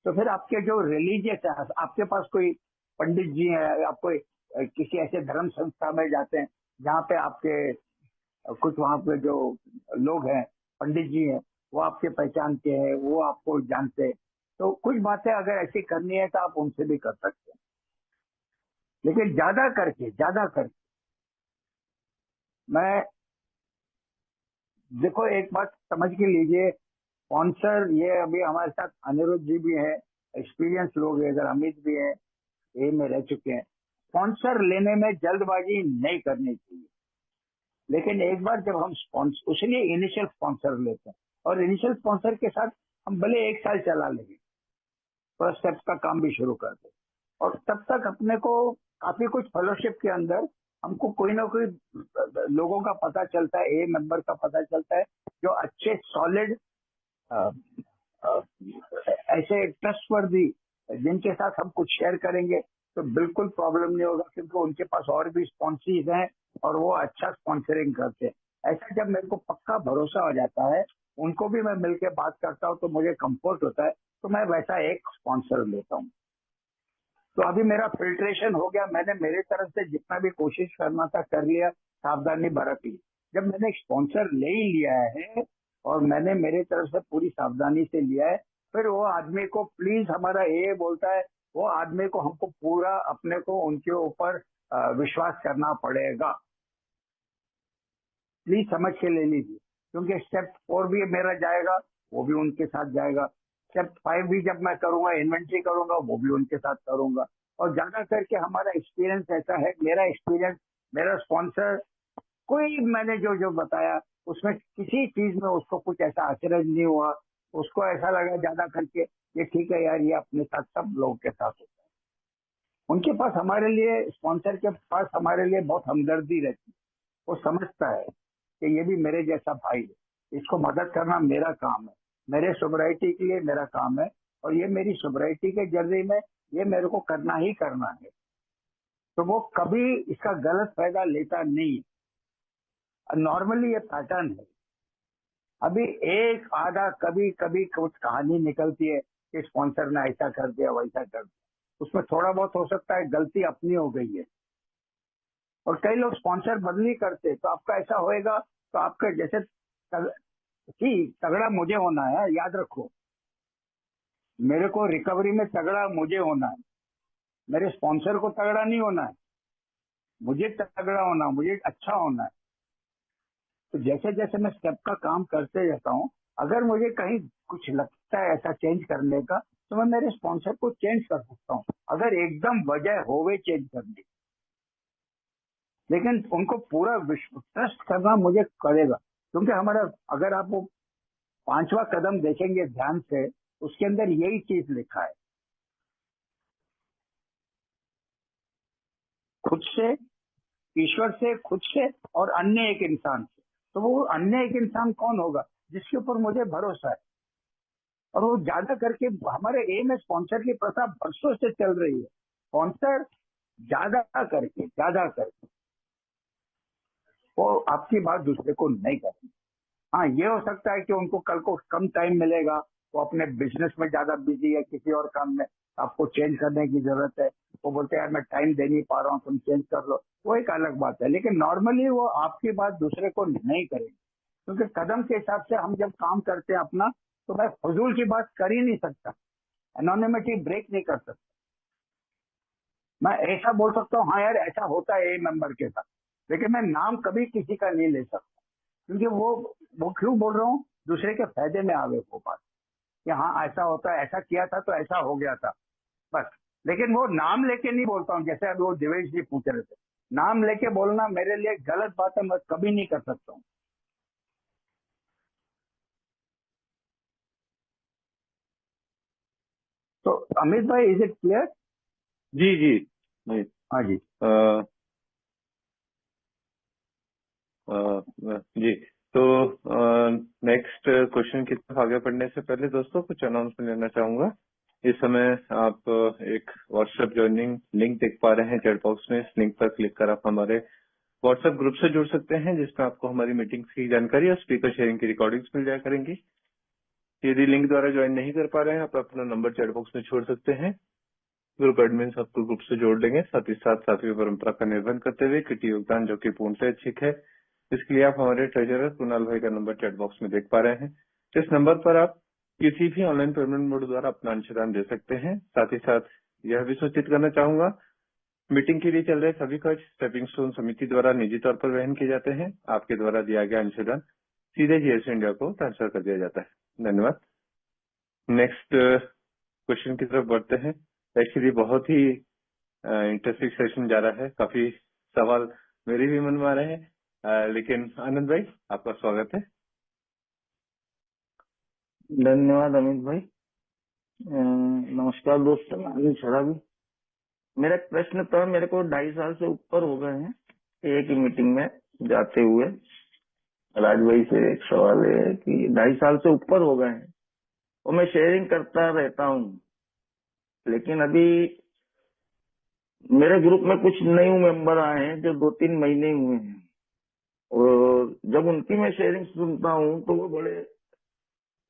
तो फिर आपके जो रिलीजियस है, आपके पास कोई पंडित जी है, आप कोई किसी ऐसे धर्म संस्था में जाते हैं जहाँ पे आपके कुछ वहाँ पे जो लोग हैं, पंडित जी हैं, वो आपके पहचान के हैं, वो आपको जानते हैं, तो कुछ बातें अगर ऐसी करनी है तो आप उनसे भी कर सकते हैं। लेकिन ज्यादा करके मैं, देखो एक बात समझ के लीजिए, स्पॉन्सर ये अभी हमारे साथ अनिरुद्ध जी भी है, एक्सपीरियंस लोग हैं, इधर अमित भी है, ए में रह चुके हैं। स्पॉन्सर लेने में जल्दबाजी नहीं करनी चाहिए, लेकिन एक बार जब हम स्पॉन्सर, उसलिए इनिशियल स्पॉन्सर लेते हैं, और इनिशियल स्पॉन्सर के साथ हम भले 1 साल चला लेंगे, फर्स्ट स्टेप्स का काम भी शुरू कर दे, और तब तक अपने को काफी कुछ फेलोशिप के अंदर हमको कोई ना कोई लोगों का पता चलता है, ए मेंबर का पता चलता है, जो अच्छे सॉलिड ऐसे ट्रस्टवर्दी, जिनके साथ हम कुछ शेयर करेंगे तो बिल्कुल प्रॉब्लम नहीं होगा, क्योंकि उनके पास और भी स्पॉन्सर्स हैं और वो अच्छा स्पॉन्सरिंग करते हैं। ऐसा जब मेरे को पक्का भरोसा हो जाता है, उनको भी मैं मिलकर बात करता हूँ तो मुझे कंफर्ट होता है, तो मैं वैसा एक स्पॉन्सर लेता हूँ। तो अभी मेरा फिल्ट्रेशन हो गया, मैंने मेरे तरफ से जितना भी कोशिश करना था कर लिया, सावधानी बरत ली। जब मैंने स्पॉन्सर ले ही लिया है और मैंने मेरे तरफ से पूरी सावधानी से लिया है। फिर वो आदमी को प्लीज, हमारा ये बोलता है, वो आदमी को हमको पूरा अपने को उनके ऊपर विश्वास करना पड़ेगा। प्लीज समझ के ले लीजिए, क्योंकि स्टेप 4 भी मेरा जाएगा, वो भी उनके साथ जाएगा। स्टेप 5 भी जब मैं करूंगा, इन्वेंट्री करूंगा, वो भी उनके साथ करूंगा। और ज्यादा करके हमारा एक्सपीरियंस ऐसा है, मेरा एक्सपीरियंस, मेरा स्पॉन्सर, कोई मैंने जो जो बताया उसमें किसी चीज में उसको कुछ ऐसा अचरज नहीं हुआ। उसको ऐसा लगा ज्यादा करके ये ठीक है यार, ये अपने साथ सब लोगों के साथ होता है। उनके पास हमारे लिए, स्पॉन्सर के पास हमारे लिए बहुत हमदर्दी रहती है। वो समझता है कि ये भी मेरे जैसा भाई है, इसको मदद करना मेरा काम है, मेरे सोबराइटी के लिए मेरा काम है, और ये मेरी सोबराइटी के जरिए में ये मेरे को करना ही करना है। तो वो कभी इसका गलत फायदा लेता नहीं है। नॉर्मली ये पैटर्न है। अभी एक आधा कभी कभी कुछ कहानी निकलती है कि स्पॉन्सर ने ऐसा कर दिया, वैसा कर दिया, उसमें थोड़ा बहुत हो सकता है गलती अपनी हो गई है। और कई लोग स्पॉन्सर बदली करते, तो आपका ऐसा होएगा, तो आपका जैसे तगड़ा मुझे होना है, याद रखो, मेरे को रिकवरी में तगड़ा मुझे होना है, मेरे स्पॉन्सर को तगड़ा नहीं होना है, मुझे तगड़ा होना, मुझे अच्छा होना है। तो जैसे जैसे मैं स्टेप का काम करते रहता हूँ, अगर मुझे कहीं कुछ लगता है ऐसा चेंज करने का, तो मैं मेरे स्पॉन्सर को चेंज कर सकता हूँ, अगर एकदम वजह होवे चेंज करने। लेकिन उनको पूरा ट्रस्ट करना मुझे करेगा, क्योंकि हमारा, अगर आप वो 5वां कदम देखेंगे ध्यान से, उसके अंदर यही चीज लिखा है, खुद से, ईश्वर से, खुद से, और अन्य एक इंसान से। तो वो अन्य एक इंसान कौन होगा? जिसके ऊपर मुझे भरोसा है। और वो ज्यादा करके, हमारे एम है, स्पॉन्सर की प्रथा वर्षों से चल रही है। स्पॉन्सर ज्यादा करके वो आपकी बात दूसरे को नहीं करेंगे। हाँ, ये हो सकता है कि उनको कल को कम टाइम मिलेगा, वो अपने बिजनेस में ज्यादा बिजी है, किसी और काम में, आपको चेंज करने की जरूरत है, वो बोलते हैं यार मैं टाइम दे नहीं पा रहा हूँ, तुम चेंज कर लो, वो एक अलग बात है। लेकिन नॉर्मली वो आपकी बात दूसरे को नहीं करेंगे, क्योंकि कदम के हिसाब से हम जब काम करते हैं अपना, तो मैं फजूल की बात कर ही नहीं सकता, एनोनिमिटी ब्रेक नहीं कर सकता। मैं ऐसा बोल सकता हूँ, हाँ यार ऐसा होता है ए मेंबर के साथ, लेकिन मैं नाम कभी किसी का नहीं ले सकता, क्योंकि वो क्यों बोल रहा हूँ, दूसरे के फायदे में आवे वो बात, कि हाँ ऐसा होता है, ऐसा किया था तो ऐसा हो गया था, बस। लेकिन वो नाम लेके नहीं बोलता हूँ, जैसे अभी वो दिवेश जी पूछ रहे थे, नाम लेके बोलना मेरे लिए गलत बात है, मैं कभी नहीं कर सकता हूँ। तो अमित भाई, इज इट क्लियर? जी जी जी। हाँ जी। जी, तो नेक्स्ट क्वेश्चन की तरफ आगे बढ़ने से पहले दोस्तों कुछ अनाउंसमेंट लेना चाहूंगा। इस समय आप एक व्हाट्सएप ज्वाइनिंग लिंक देख पा रहे हैं चैट बॉक्स में। इस लिंक पर क्लिक कर आप हमारे व्हाट्सएप ग्रुप से जुड़ सकते हैं, जिसमें आपको हमारी मीटिंग्स की जानकारी और स्पीकर शेयरिंग की रिकॉर्डिंग्स मिल जाया करेंगी। यदि लिंक द्वारा ज्वाइन नहीं कर पा रहे हैं, आप अपना नंबर चैट बॉक्स में छोड़ सकते हैं, ग्रुप एडमिन आपको ग्रुप से जोड़ देंगे। साथ ही साथ सातवीं परंपरा का निर्वहन करते हुए किटी योगदान, जो कि पूर्ण से ऐच्छिक है, इसके लिए आप हमारे ट्रेजरर कुणाल भाई का नंबर चैट बॉक्स में देख पा रहे हैं। इस नंबर पर आप किसी भी ऑनलाइन पेमेंट मोड द्वारा अपना अंशदान दे सकते हैं। साथ ही साथ यह भी सूचित करना चाहूंगा, मीटिंग के लिए चल रहे सभी खर्च स्टेपिंग स्टोन समिति द्वारा निजी तौर पर वहन किए जाते हैं। आपके द्वारा दिया गया अंशदान सीधे जीएसटी इंडिया को ट्रांसफर कर दिया जाता है। धन्यवाद। नेक्स्ट क्वेश्चन की तरफ बढ़ते हैं। एक्चुअली बहुत ही इंटरेस्टिंग सेशन जा रहा है, काफी सवाल मेरे भी मन में आ रहे हैं, लेकिन आनंद भाई आपका स्वागत है। धन्यवाद अमित भाई। नमस्कार दोस्तों, अनिल शराबी। मेरा एक प्रश्न था, मेरे को 2.5 साल से ऊपर हो गए हैं एक ही मीटिंग में जाते हुए। राज भाई से एक सवाल है कि 2.5 साल से ऊपर हो गए हैं और मैं शेयरिंग करता रहता हूँ, लेकिन अभी मेरे ग्रुप में कुछ न्यू मेंबर आए हैं जो 2-3 महीने हुए हैं, और जब उनकी मैं शेयरिंग सुनता हूँ तो वो बड़े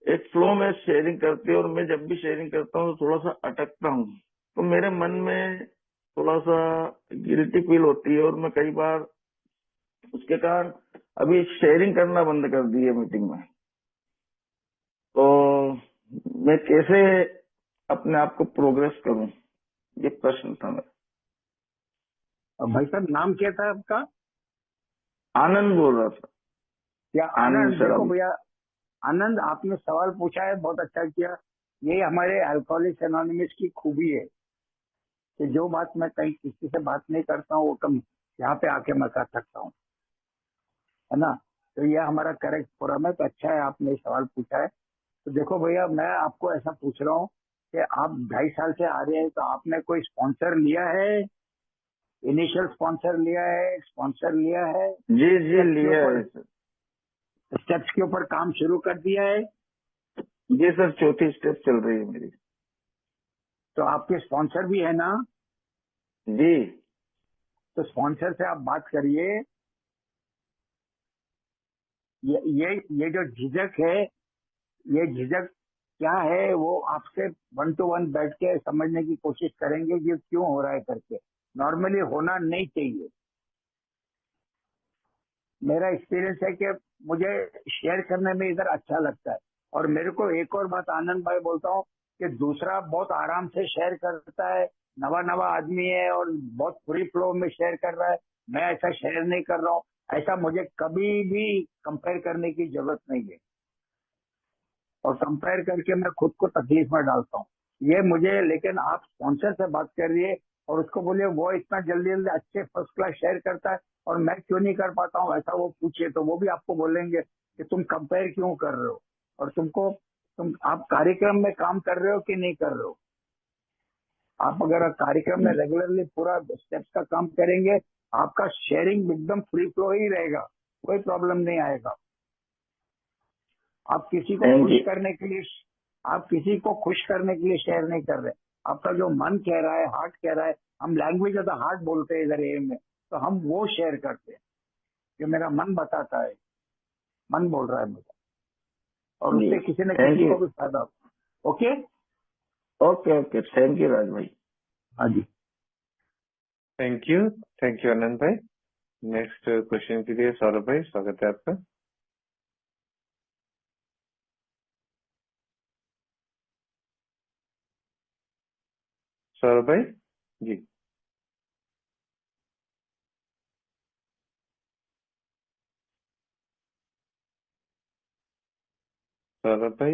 एक फ्लो में शेयरिंग करते हैं, और मैं जब भी शेयरिंग करता हूँ तो थोड़ा सा अटकता हूँ। तो मेरे मन में थोड़ा सा गिल्टी फील होती है, और मैं कई बार उसके कारण अभी शेयरिंग करना बंद कर दी है मीटिंग में। मैं कैसे अपने आप को प्रोग्रेस करूं, ये प्रश्न था मेरा। और भाई साहब नाम क्या था आपका? आनंद बोल रहा था। क्या आनंद आनंद? देखो शराबी। भैया आनंद, आपने सवाल पूछा है, बहुत अच्छा किया। यही हमारे अल्कोहलिक्स एनोनिमस की खूबी है कि जो बात मैं कहीं किसी से बात नहीं करता हूँ वो कम यहाँ पे आके मैं कर सकता हूँ, है ना। तो ये हमारा करेक्ट फोरम है। तो अच्छा है आपने सवाल पूछा है। तो देखो भैया, मैं आपको ऐसा पूछ रहा हूँ कि आप 2.5 साल से आ रहे हैं, तो आपने कोई स्पॉन्सर लिया है? इनिशियल स्पॉन्सर लिया है, स्पॉन्सर लिया है, जी जी स्टेप्स के लिया ऊपर है सर। स्टेप्स के ऊपर काम शुरू कर दिया है? जी सर, चौथी स्टेप चल रही है मेरी। तो आपके स्पॉन्सर भी है ना? जी। तो स्पॉन्सर से आप बात करिए। ये जो झिझक है, ये झिझक क्या है, वो आपसे 1 to 1 बैठ के समझने की कोशिश करेंगे कि क्यों हो रहा है करके। नॉर्मली होना नहीं चाहिए। मेरा एक्सपीरियंस है कि मुझे शेयर करने में इधर अच्छा लगता है। और मेरे को एक और बात आनंद भाई बोलता हूँ कि दूसरा बहुत आराम से शेयर करता है, नवा नवा आदमी है और बहुत फ्री फ्लो में शेयर कर रहा है, मैं ऐसा शेयर नहीं कर रहा हूँ। ऐसा मुझे कभी भी कंपेयर करने की जरूरत नहीं है, और कंपेयर करके मैं खुद को तकलीफ में डालता हूँ ये मुझे। लेकिन आप स्पॉन्सर से बात कर रही है और उसको बोलिए वो इतना जल्दी जल्दी अच्छे फर्स्ट क्लास शेयर करता है और मैं क्यों नहीं कर पाता हूँ, ऐसा वो पूछिए तो वो भी आपको बोलेंगे कि तुम कंपेयर क्यों कर रहे हो। और आप कार्यक्रम में काम कर रहे हो कि नहीं कर रहे हो। आप अगर कार्यक्रम में रेगुलरली पूरा स्टेप्स का काम करेंगे, आपका शेयरिंग एकदम फ्री फ्लो ही रहेगा, कोई प्रॉब्लम नहीं आएगा। आप किसी को थैंक खुश यू। करने के लिए आप किसी को खुश करने के लिए शेयर नहीं कर रहे। आपका जो मन कह रहा है, हार्ट कह रहा है, हम लैंग्वेज ऑफ द हार्ट बोलते हैं इधर एम में, तो हम वो शेयर करते हैं जो मेरा मन बताता है, मन बोल रहा है मुझे, और जी उससे किसी न थैंक किसी यू। को भी फायदा होगा। Okay. Okay okay, thank you Raj भाई। हाँ जी। थैंक यू आनंद भाई। नेक्स्ट क्वेश्चन के लिए सौरभ भाई, स्वागत है आपका। सौरभ भाई जी। सौरभ भाई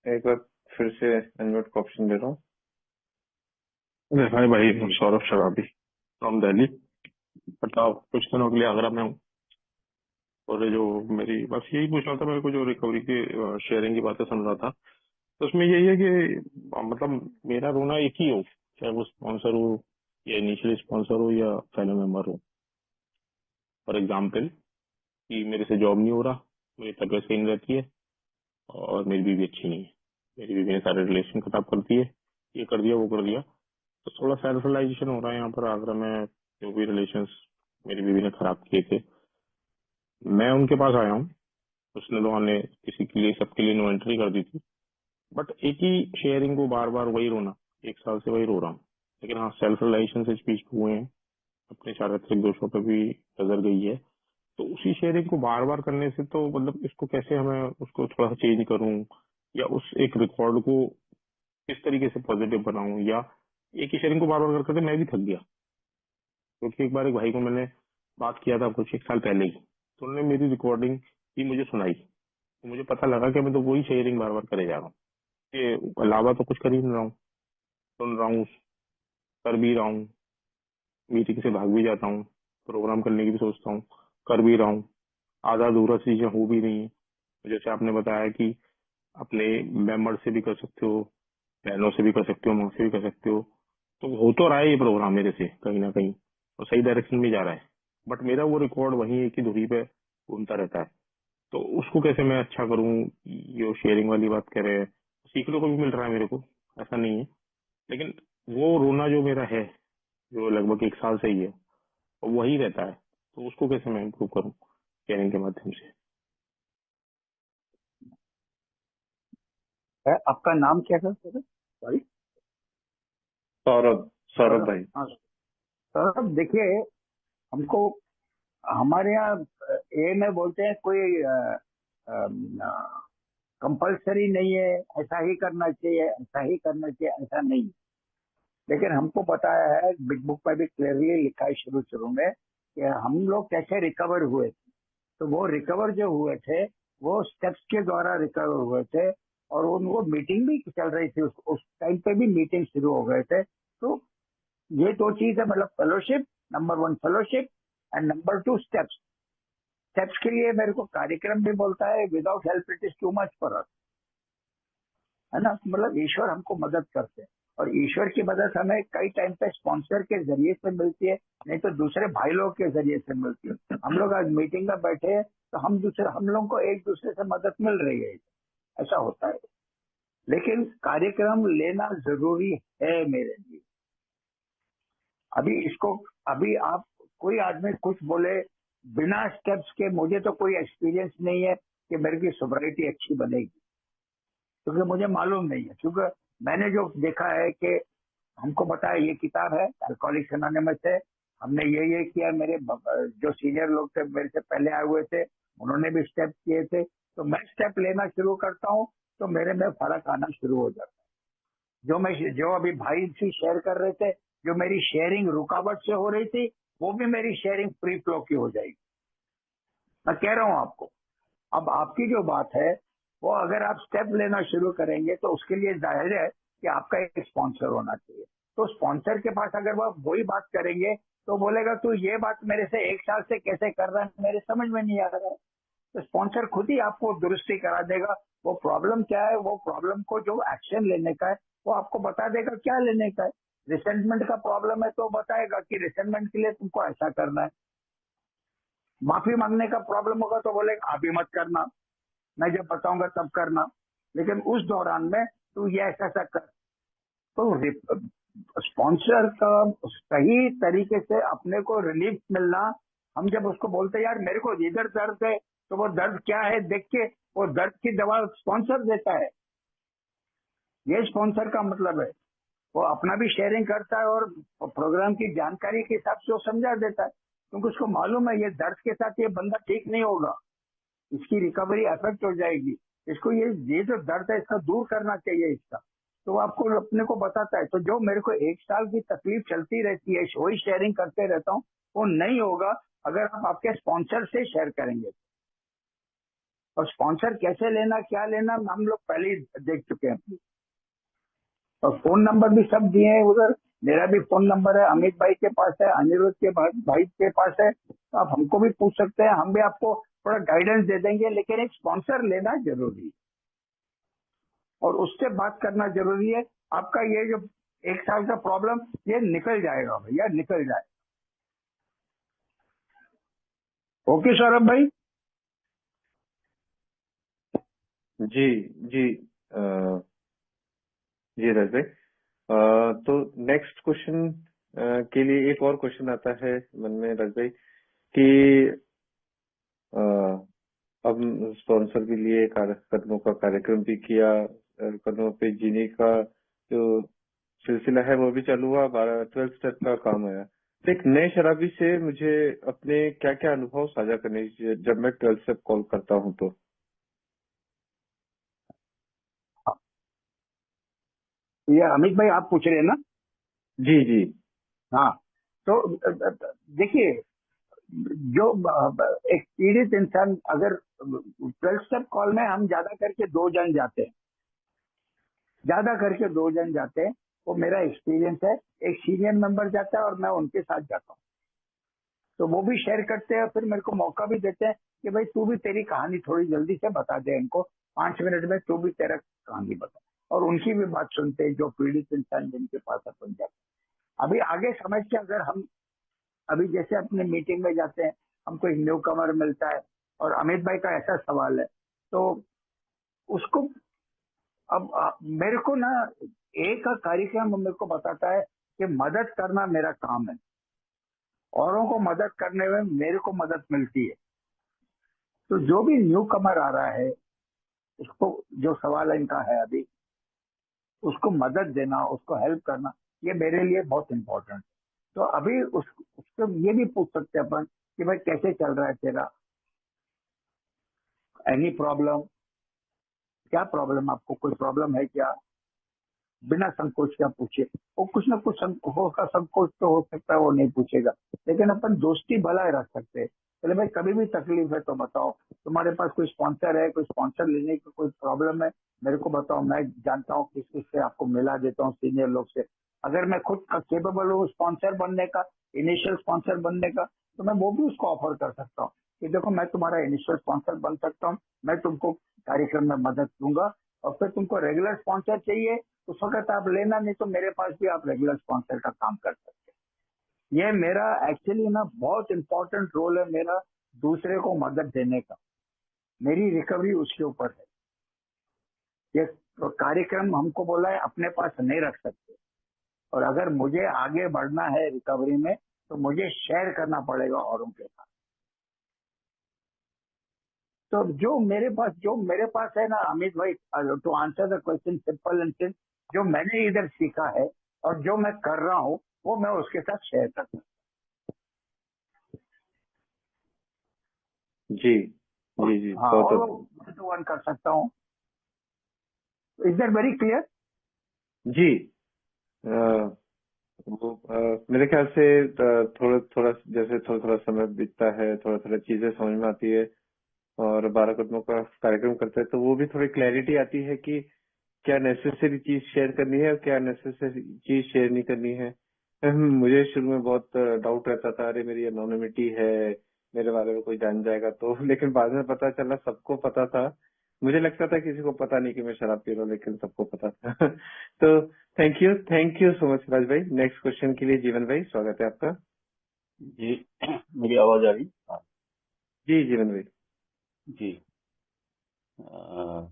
एक बार फिर से अनम्यूट का ऑप्शन दे रहा हूँ। हाय भाई, सौरभ शराबी फ्रॉम दिल्ली। बताओ, कुछ दिनों के लिए आगरा में हूँ और जो मेरी बस यही पूछना था मेरे को, जो रिकवरी की शेयरिंग की बातें सुन रहा था, तो उसमें यही है कि मतलब मेरा रोना एक ही हो, चाहे वो स्पॉन्सर हो या इनिशियल स्पॉन्सर हो या फेलो मेंबर हो। फॉर एग्जाम्पल कि मेरे से जॉब नहीं हो रहा, मेरी तबीयत सही नहीं रहती है और मेरी बीवी अच्छी नहीं है, मेरी बीवी ने सारे रिलेशन खराब कर दिए, ये कर दिया वो कर दिया। तो थोड़ा सेल्फ रियलाइजेशन हो रहा है यहाँ पर आगरा में, जो भी रिलेशंस मेरी बीवी ने खराब किए थे। मैं उनके पास आया हूँ, उसने तो हमने किसी के लिए सबके लिए नो एंट्री कर दी थी, बट एक ही शेयरिंग को बार बार वही रोना, 1 साल से वही रो रहा हूँ। लेकिन हाँ, सेल्फ रियलाइजेशन से स्पीच हुए हैं, अपने चारित्रिक दोषों पर भी नजर गई है। तो उसी शेयरिंग को बार बार करने से तो मतलब इसको कैसे हमें उसको थोड़ा सा चेंज करूं, या उस एक रिकॉर्ड को किस तरीके से पॉजिटिव बनाऊं, या एक ही शेयरिंग को बार बार करते मैं भी थक गया। क्योंकि एक बार एक भाई को मैंने बात किया था कुछ 1 साल पहले ही, तो उन्होंने मेरी रिकॉर्डिंग ही मुझे सुनाई, तो मुझे पता लगा कि मैं तो वही शेयरिंग बार बार करे जा रहा हूँ, कि अलावा तो कुछ कर ही नहीं रहा हूँ। सुन रहा हूँ, कर भी रहा हूँ, मीटिंग से भाग भी जाता हूँ, प्रोग्राम करने की भी सोचता हूँ, कर भी रहा हूँ, आधा अधूरा चीजें हो भी रही है। जैसे आपने बताया कि अपने मेंबर से भी कर सकते हो, बहनों से भी कर सकते हो, माँ से भी कर सकते हो, तो हो तो रहा है ये प्रोग्राम मेरे से कहीं ना कहीं, और सही डायरेक्शन में जा रहा है। बट मेरा वो रिकॉर्ड वही है कि धुरी पे घूमता रहता है। तो उसको कैसे मैं अच्छा करूं, ये शेयरिंग वाली बात कह रहे हैं, सीखने को भी मिल रहा है मेरे को, ऐसा नहीं है। लेकिन वो रोना जो मेरा है, जो लगभग 1 साल से ही है, वो वही रहता है। तो उसको कैसे मैं इम्प्रूव करूं शेयरिंग के माध्यम से। आपका नाम क्या था सर? सॉरी। सौरभ सौरभ सौरभ। भाई। हाँ सौरभ, देखिए हमको हमारे यहाँ ए में बोलते हैं कोई कंपलसरी नहीं है, ऐसा ही करना चाहिए, ऐसा ही करना चाहिए, ऐसा नहीं है। लेकिन हमको बताया है, बिग बुक में भी क्लियरली लिखा है शुरू में कि हम लोग कैसे रिकवर हुए थे। तो वो रिकवर जो हुए थे वो स्टेप्स के द्वारा रिकवर हुए थे, और वो मीटिंग भी चल रही थी, उस टाइम पे भी मीटिंग शुरू हो गए थे। तो ये दो चीज है, मतलब fellowship, number 1 fellowship and number 2 steps. Steps के लिए मेरे को कार्यक्रम भी बोलता है, without help it is too much for us, है ना। मतलब ईश्वर हमको मदद करते हैं, और ईश्वर की मदद हमें कई टाइम पे स्पॉन्सर के जरिए से मिलती है, नहीं तो दूसरे भाई लोग के जरिए से मिलती है। हम लोग आज मीटिंग में बैठे हैं तो हम लोग को एक दूसरे से मदद मिल रही है, ऐसा होता है। लेकिन कार्यक्रम लेना जरूरी है मेरे लिए। अभी आप कोई आदमी कुछ बोले बिना स्टेप्स के, मुझे तो कोई एक्सपीरियंस नहीं है कि मेरे की सोब्राइटी अच्छी बनेगी, क्योंकि मुझे मालूम नहीं है। क्योंकि मैंने जो देखा है कि हमको बताया ये किताब है अल्कोहलिक्स एनोनिमस है, हमने ये किया, मेरे जो सीनियर लोग थे मेरे से पहले आए हुए थे उन्होंने भी स्टेप किए थे, तो मैं स्टेप लेना शुरू करता हूँ तो मेरे में फर्क आना शुरू हो जाता है। जो अभी भाई से शेयर कर रहे थे, जो मेरी शेयरिंग रुकावट से हो रही थी, वो भी मेरी शेयरिंग फ्री फ्लो की हो जाएगी। मैं कह रहा हूँ आपको, अब आपकी जो बात है वो अगर आप स्टेप लेना शुरू करेंगे तो उसके लिए जाहिर है कि आपका एक स्पॉन्सर होना चाहिए। तो स्पॉन्सर के पास अगर वो वही बात करेंगे तो बोलेगा तू ये बात मेरे से 1 साल से कैसे कर रहा है, मेरे समझ में नहीं आ रहा है। तो स्पॉन्सर खुद ही आपको दुरुस्ती करा देगा। वो प्रॉब्लम क्या है, वो प्रॉब्लम को जो एक्शन लेने का है वो आपको बता देगा क्या लेने का है। रिसेंटमेंट का प्रॉब्लम है तो बताएगा कि रिसेंटमेंट के लिए तुमको ऐसा करना है। माफी मांगने का प्रॉब्लम होगा तो बोलेगा अभी मत करना, मैं जब बताऊंगा तब करना, लेकिन उस दौरान में तू ये ऐसा कर। तो स्पॉन्सर का सही तरीके से अपने को रिलीफ मिलना, हम जब उसको बोलते हैं यार मेरे को इधर दर्द है, तो वो दर्द क्या है देख के वो दर्द की दवा स्पॉन्सर देता है। ये स्पॉन्सर का मतलब है, वो अपना भी शेयरिंग करता है और प्रोग्राम की जानकारी के हिसाब से वो समझा देता है, क्योंकि उसको मालूम है ये दर्द के साथ ये बंदा ठीक नहीं होगा, इसकी रिकवरी अफेक्ट हो जाएगी, इसको ये जो दर्द है इसका दूर करना चाहिए इसका। तो आपको अपने को बताता है। तो जो मेरे को 1 साल की तकलीफ चलती रहती है वही शेयरिंग करते रहता हूँ, वो नहीं होगा अगर आप आपके स्पॉन्सर से शेयर करेंगे। और स्पॉन्सर कैसे लेना क्या लेना हम लोग पहले ही देख चुके हैं, और फोन नंबर भी सब दिए हैं उधर। मेरा भी फोन नंबर है, अमित भाई के पास है, अनिरुद्ध के भाई के पास है, तो आप हमको भी पूछ सकते हैं, हम भी आपको थोड़ा गाइडेंस दे देंगे। लेकिन एक स्पॉन्सर लेना जरूरी है और उससे बात करना जरूरी है। आपका ये जो 1 साल का प्रॉब्लम ये निकल जाएगा भैया, निकल जाएगा। ओके सौरभ भाई। जी जी जी राज भाई। तो नेक्स्ट क्वेश्चन के लिए एक और क्वेश्चन आता है मन में राज भाई कि अब स्पॉन्सर के लिए कदमों का कार्यक्रम भी किया, कदमों पे जीने का जो सिलसिला है वो भी चालू हुआ, 12 स्टेप का काम आया। तो एक नए शराबी से मुझे अपने क्या क्या अनुभव साझा करने चाहिए जब मैं 12 स्टेप कॉल करता हूँ तो? ये अमित भाई आप पूछ रहे हैं ना? जी जी हाँ, तो देखिए, जो एक पीड़ित इंसान अगर 12 स्टेप कॉल में हम ज्यादा करके 2 जन जाते हैं, ज्यादा करके 2 जन जाते हैं, वो मेरा एक्सपीरियंस है। एक सीनियर मेंबर जाता है और मैं उनके साथ जाता हूँ, तो वो भी शेयर करते हैं, फिर मेरे को मौका भी देते हैं कि भाई तू भी तेरी कहानी थोड़ी जल्दी से बता दे इनको, 5 मिनट में तू भी तेरा कहानी बता, और उनकी भी बात सुनते हैं जो पीड़ित इंसान जिनके पास अपन जाते हैं। अभी आगे समझ के अगर हम अभी जैसे अपने मीटिंग में जाते हैं, हमको एक न्यू कमर मिलता है और अमित भाई का ऐसा सवाल है, तो उसको अब मेरे को ना एक कार्यक्रम मेरे को बताता है कि मदद करना मेरा काम है, औरों को मदद करने में मेरे को मदद मिलती है। तो जो भी न्यू कमर आ रहा है उसको, जो सवाल इनका है अभी, उसको मदद देना, उसको हेल्प करना, ये मेरे लिए बहुत इम्पोर्टेंट है। तो अभी उसको ये भी पूछ सकते हैं अपन कि भाई कैसे चल रहा है तेरा, एनी प्रॉब्लम, क्या प्रॉब्लम, आपको कोई प्रॉब्लम है क्या, बिना संकोच क्या पूछे। वो कुछ ना कुछ होगा, संकोच तो हो सकता है वो नहीं पूछेगा, लेकिन अपन दोस्ती बनाए रख सकते हैं। चले भाई कभी भी तकलीफ है तो बताओ, तुम्हारे पास कोई स्पॉन्सर है, कोई स्पॉन्सर लेने की कोई प्रॉब्लम है, मेरे को बताओ, मैं जानता हूँ किस किस से आपको मिला देता हूँ सीनियर लोग से। अगर मैं खुद केपेबल हूँ स्पॉन्सर बनने का, इनिशियल स्पॉन्सर बनने का, तो मैं वो भी उसको ऑफर कर सकता हूँ कि देखो मैं तुम्हारा इनिशियल स्पॉन्सर बन सकता हूँ, मैं तुमको कार्यक्रम में मदद दूंगा, और फिर तुमको रेगुलर स्पॉन्सर चाहिए उस वक्त आप लेना, नहीं तो मेरे पास भी आप रेगुलर स्पॉन्सर का काम कर सकते हैं। ये मेरा एक्चुअली ना बहुत इंपॉर्टेंट रोल है मेरा, दूसरे को मदद देने का। मेरी रिकवरी उसके ऊपर है। ये कार्यक्रम हमको बोला है अपने पास नहीं रख सकते, और अगर मुझे आगे बढ़ना है रिकवरी में तो मुझे शेयर करना पड़ेगा औरों के साथ। तो जो मेरे पास है ना अमित भाई, to answer the question simple and simple, जो मैंने इधर सीखा है और जो मैं कर रहा हूँ वो मैं उसके साथ शेयर करता हूँ। जी जी जी, हाँ, बहुत और वो वन टू वन कर सकता हूँ। Is that very clear? जी। वो मेरे ख्याल से थोड़ा थोड़ा जैसे थोड़ा थोड़ा समय बीतता है, थोड़ा थोड़ा चीजें समझ में आती है और 12 कदमों का कार्यक्रम करते हैं तो वो भी थोड़ी क्लैरिटी आती है कि क्या नेसेसरी चीज शेयर करनी है और क्या नेसेसरी चीज शेयर नहीं करनी है। मुझे शुरू में बहुत डाउट रहता था, अरे मेरी एनोनिमिटी है, मेरे बारे में कोई जान जाएगा तो, लेकिन बाद में पता चला सबको पता था। मुझे लगता था किसी को पता नहीं कि मैं शराब पी रहा हूँ, लेकिन सबको पता था। तो थैंक यू सो मच राज भाई। नेक्स्ट क्वेश्चन के लिए जीवन भाई स्वागत है आपका। जी मेरी आवाज आ रही? हाँ, जी जीवन भाई। जी। अ,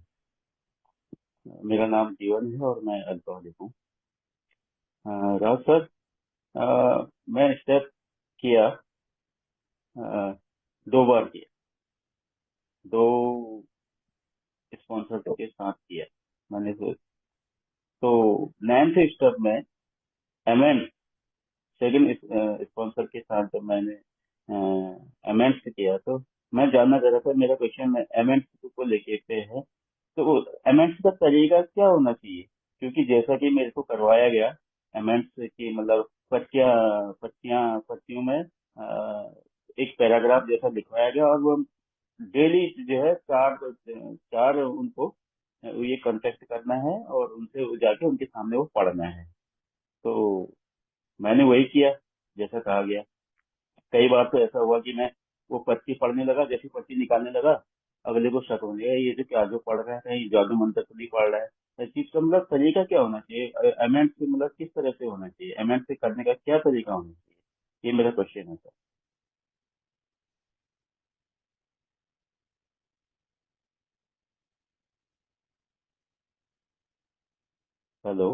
मेरा नाम जीवन है और मैं अल्कोहलिक हूँ। राज सर, मैं स्टेप किया, 2 बार किया, 2 स्पॉन्सर के साथ किया मैंने। तो 9th स्टेप में एमएन सेकंड स्पॉन्सर के साथ जब मैंने एमएन से किया, तो मैं जानना चाह रहा था, मेरा क्वेश्चन एमएन को लेके पे है, तो एमएन का तरीका क्या होना चाहिए? क्योंकि जैसा कि मेरे को करवाया गया एमएन की, मतलब पर्चियों में एक पैराग्राफ जैसा लिखवाया गया, और वो डेली जो है चार चार उनको ये कांटेक्ट करना है और उनसे जाके उनके सामने वो पढ़ना है। तो मैंने वही किया जैसा कहा गया। कई बार तो ऐसा हुआ कि मैं वो पर्ची पढ़ने लगा, जैसी पर्ची निकालने लगा अगले को शक होने लगा, ये जो क्या जो पढ़ रहा है कहीं जादू मंत्र तो नहीं पढ़ रहा है। इस चीज का मतलब तरीका क्या होना चाहिए? अमेंड से मतलब किस तरह से होना चाहिए? अमेंड से करने का क्या तरीका होना चाहिए? ये मेरा क्वेश्चन है सर। हेलो।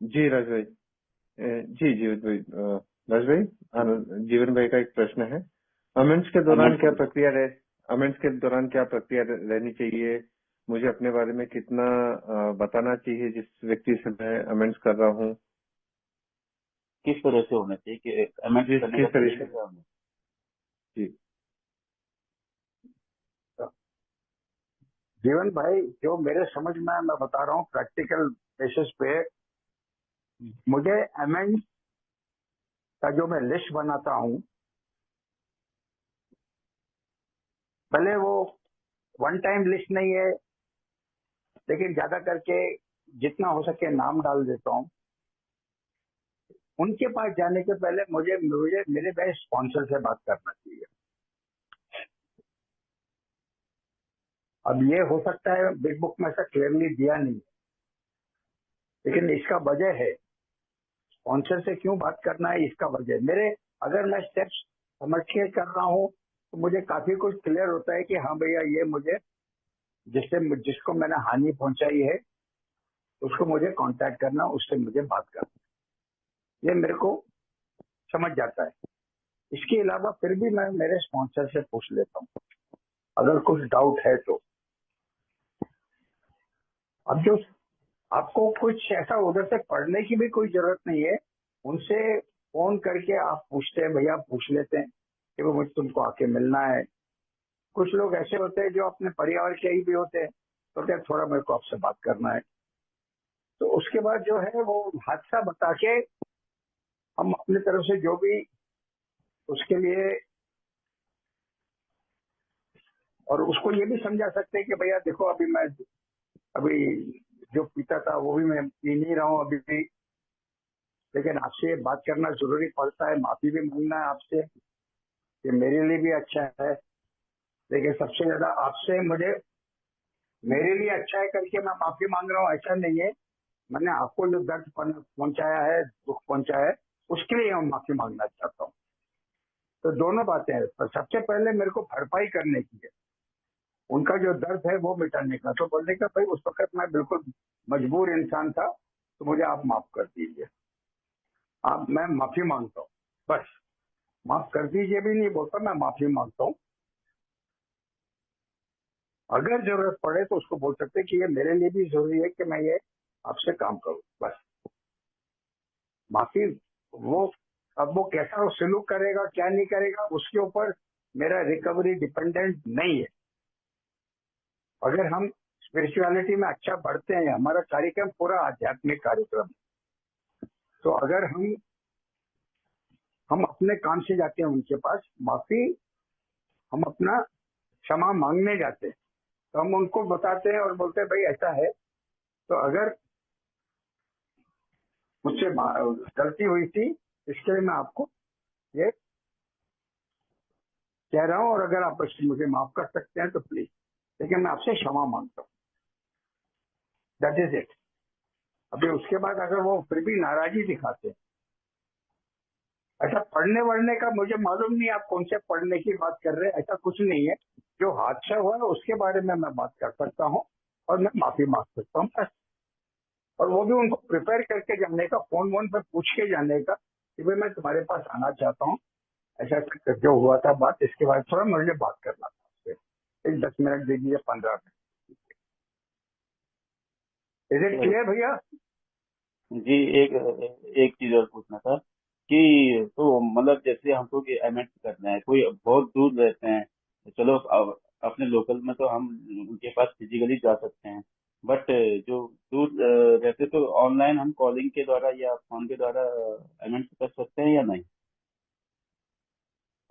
जी राज भाई। जी जीवन भाई, राज भाई, जीवन भाई का एक प्रश्न है। अमेंड्स के दौरान क्या अमेंड प्रक्रिया रहे अमेंड्स के दौरान क्या प्रक्रिया रहनी चाहिए? मुझे अपने बारे में कितना बताना चाहिए जिस व्यक्ति से मैं अमेंड्स कर रहा हूँ? किस तरह से होना चाहिए कि अमेंड करने का किस तरीका तरीके? क्या होना जी जीवन भाई, जो मेरे समझ में है मैं बता रहा हूँ प्रैक्टिकल बेसिस पे। चाहिए? मुझे अमेंड का जो मैं लिस्ट बनाता हूँ, भले वो वन टाइम लिस्ट नहीं है, लेकिन ज्यादा करके जितना हो सके नाम डाल देता हूँ। उनके पास जाने के पहले मुझे मुझे मेरे बेस्ट स्पॉन्सर से बात करना चाहिए। अब ये हो सकता है बिग बुक में ऐसा क्लियरली दिया नहीं, लेकिन इसका वजह है स्पॉन्सर से क्यों बात करना है, इसका वजह मेरे, अगर मैं स्टेप्स समझ के कर रहा हूँ तो मुझे काफी कुछ क्लियर होता है कि हाँ भैया ये मुझे जिसको मैंने हानि पहुंचाई है उसको मुझे कांटेक्ट करना, उससे मुझे बात करना, ये मेरे को समझ जाता है। इसके अलावा फिर भी मैं मेरे स्पॉन्सर से पूछ लेता हूँ अगर कुछ डाउट है तो। अब जो आपको कुछ ऐसा उधर से पढ़ने की भी कोई जरूरत नहीं है, उनसे फोन करके आप पूछते हैं, भैया पूछ लेते हैं कि वो मुझे तुमको आके मिलना है। कुछ लोग ऐसे होते हैं जो अपने परिवार के ही भी होते हैं, तो क्या थोड़ा मेरे को आपसे बात करना है। तो उसके बाद जो है वो हादसा बता के हम अपनी तरफ से जो भी उसके लिए, और उसको ये भी समझा सकते हैं कि भैया देखो अभी जो पीता था वो भी मैं पी नहीं रहा हूँ अभी भी, लेकिन आपसे बात करना जरूरी पड़ता है, माफी भी मांगना है आपसे, ये मेरे लिए भी अच्छा है, लेकिन सबसे ज्यादा आपसे मुझे मेरे लिए अच्छा है करके मैं माफी मांग रहा हूँ, ऐसा नहीं है। मैंने आपको जो दर्द पहुंचाया है, दुख पहुंचाया है, उसके लिए मैं माफी मांगना चाहता हूँ। तो दोनों बातें हैं, पर सबसे पहले मेरे को भरपाई करने की है, उनका जो दर्द है वो मिटाने का। तो बोलने का भाई उस वक्त मैं बिल्कुल मजबूर इंसान था, तो मुझे आप माफ कर दीजिए, मैं माफी मांगता हूँ, बस। माफ कर दीजिए भी नहीं बोलता, मैं माफी मांगता हूँ। अगर जरूरत पड़े तो उसको बोल सकते कि ये मेरे लिए भी जरूरी है कि मैं ये आपसे काम करूं, बस। माफी वो, अब वो कैसा वो सलूक करेगा क्या नहीं करेगा उसके ऊपर मेरा रिकवरी डिपेंडेंट नहीं है। अगर हम स्पिरिचुअलिटी में अच्छा बढ़ते हैं, हमारा कार्यक्रम पूरा आध्यात्मिक कार्यक्रम, तो अगर हम अपने काम से जाते हैं उनके पास, माफी हम अपना क्षमा मांगने जाते हैं, तो हम उनको बताते हैं और बोलते हैं भाई ऐसा है, तो अगर मुझसे गलती हुई थी इसके लिए मैं आपको ये कह रहा हूं, और अगर आप मुझे माफ कर सकते हैं तो प्लीज, लेकिन मैं आपसे क्षमा मांगता हूँ, दैट इज इट। अभी उसके बाद अगर वो फिर भी नाराजगी दिखाते हैं, ऐसा पढ़ने वढ़ने का मुझे मालूम नहीं आप कौन से पढ़ने की बात कर रहे हैं, ऐसा कुछ नहीं है। जो हादसा हुआ है उसके बारे में मैं बात कर सकता हूँ और मैं माफी मांग सकता हूँ, बस। और वो भी उनको प्रिपेयर करके जाने का, फोन वोन पर पूछ के जाने का कि भाई मैं तुम्हारे पास आना चाहता हूँ, ऐसा जो हुआ था बात, इसके बाद थोड़ा मुझे बात करना था आपसे, एक 10 मिनट दे दीजिए, 15 मिनट। इज इट क्लियर भैया? जी, एक चीज और पूछना था कि तो मतलब जैसे हमको कि एमएड करना है, कोई बहुत दूर रहते हैं, तो चलो अब अपने लोकल में तो हम उनके पास फिजिकली जा सकते हैं, बट जो दूर रहते तो ऑनलाइन हम कॉलिंग के द्वारा या फोन के द्वारा एमएड कर सकते हैं या नहीं?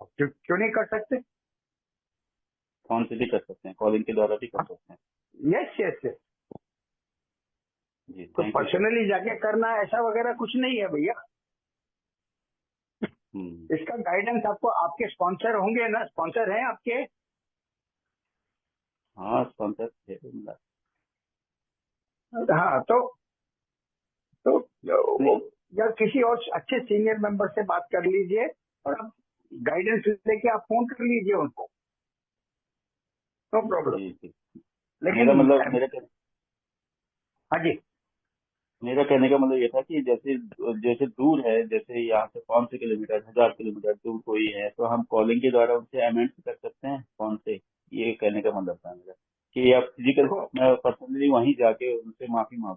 क्यों नहीं कर सकते? फोन से भी कर सकते हैं, कॉलिंग के द्वारा भी कर सकते हैं। Yes yes yes. जी, तो थैंक यू सर। पर्सनली जाके करना ऐसा वगैरह कुछ नहीं है भैया। इसका गाइडेंस आपको आपके स्पॉन्सर होंगे ना, स्पॉन्सर हैं आपके? हाँ, स्पॉन्सर थे मतलब। हाँ, तो वो या किसी और अच्छे सीनियर मेंबर से बात कर लीजिए और आप गाइडेंस लेके आप फोन कर लीजिए उनको, नो प्रॉब्लम। जी जी, लेकिन हाँ जी, मेरा कहने का मतलब ये था कि जैसे जैसे दूर है, जैसे यहाँ से 500 किलोमीटर 1000 किलोमीटर दूर कोई है, तो हम कॉलिंग के द्वारा उनसे अमेंड कर सकते हैं फोन से, ये कहने का मतलब था मेरा कि आप फिजिकल मैं पर्सनली वहीं जाके उनसे माफी मांग।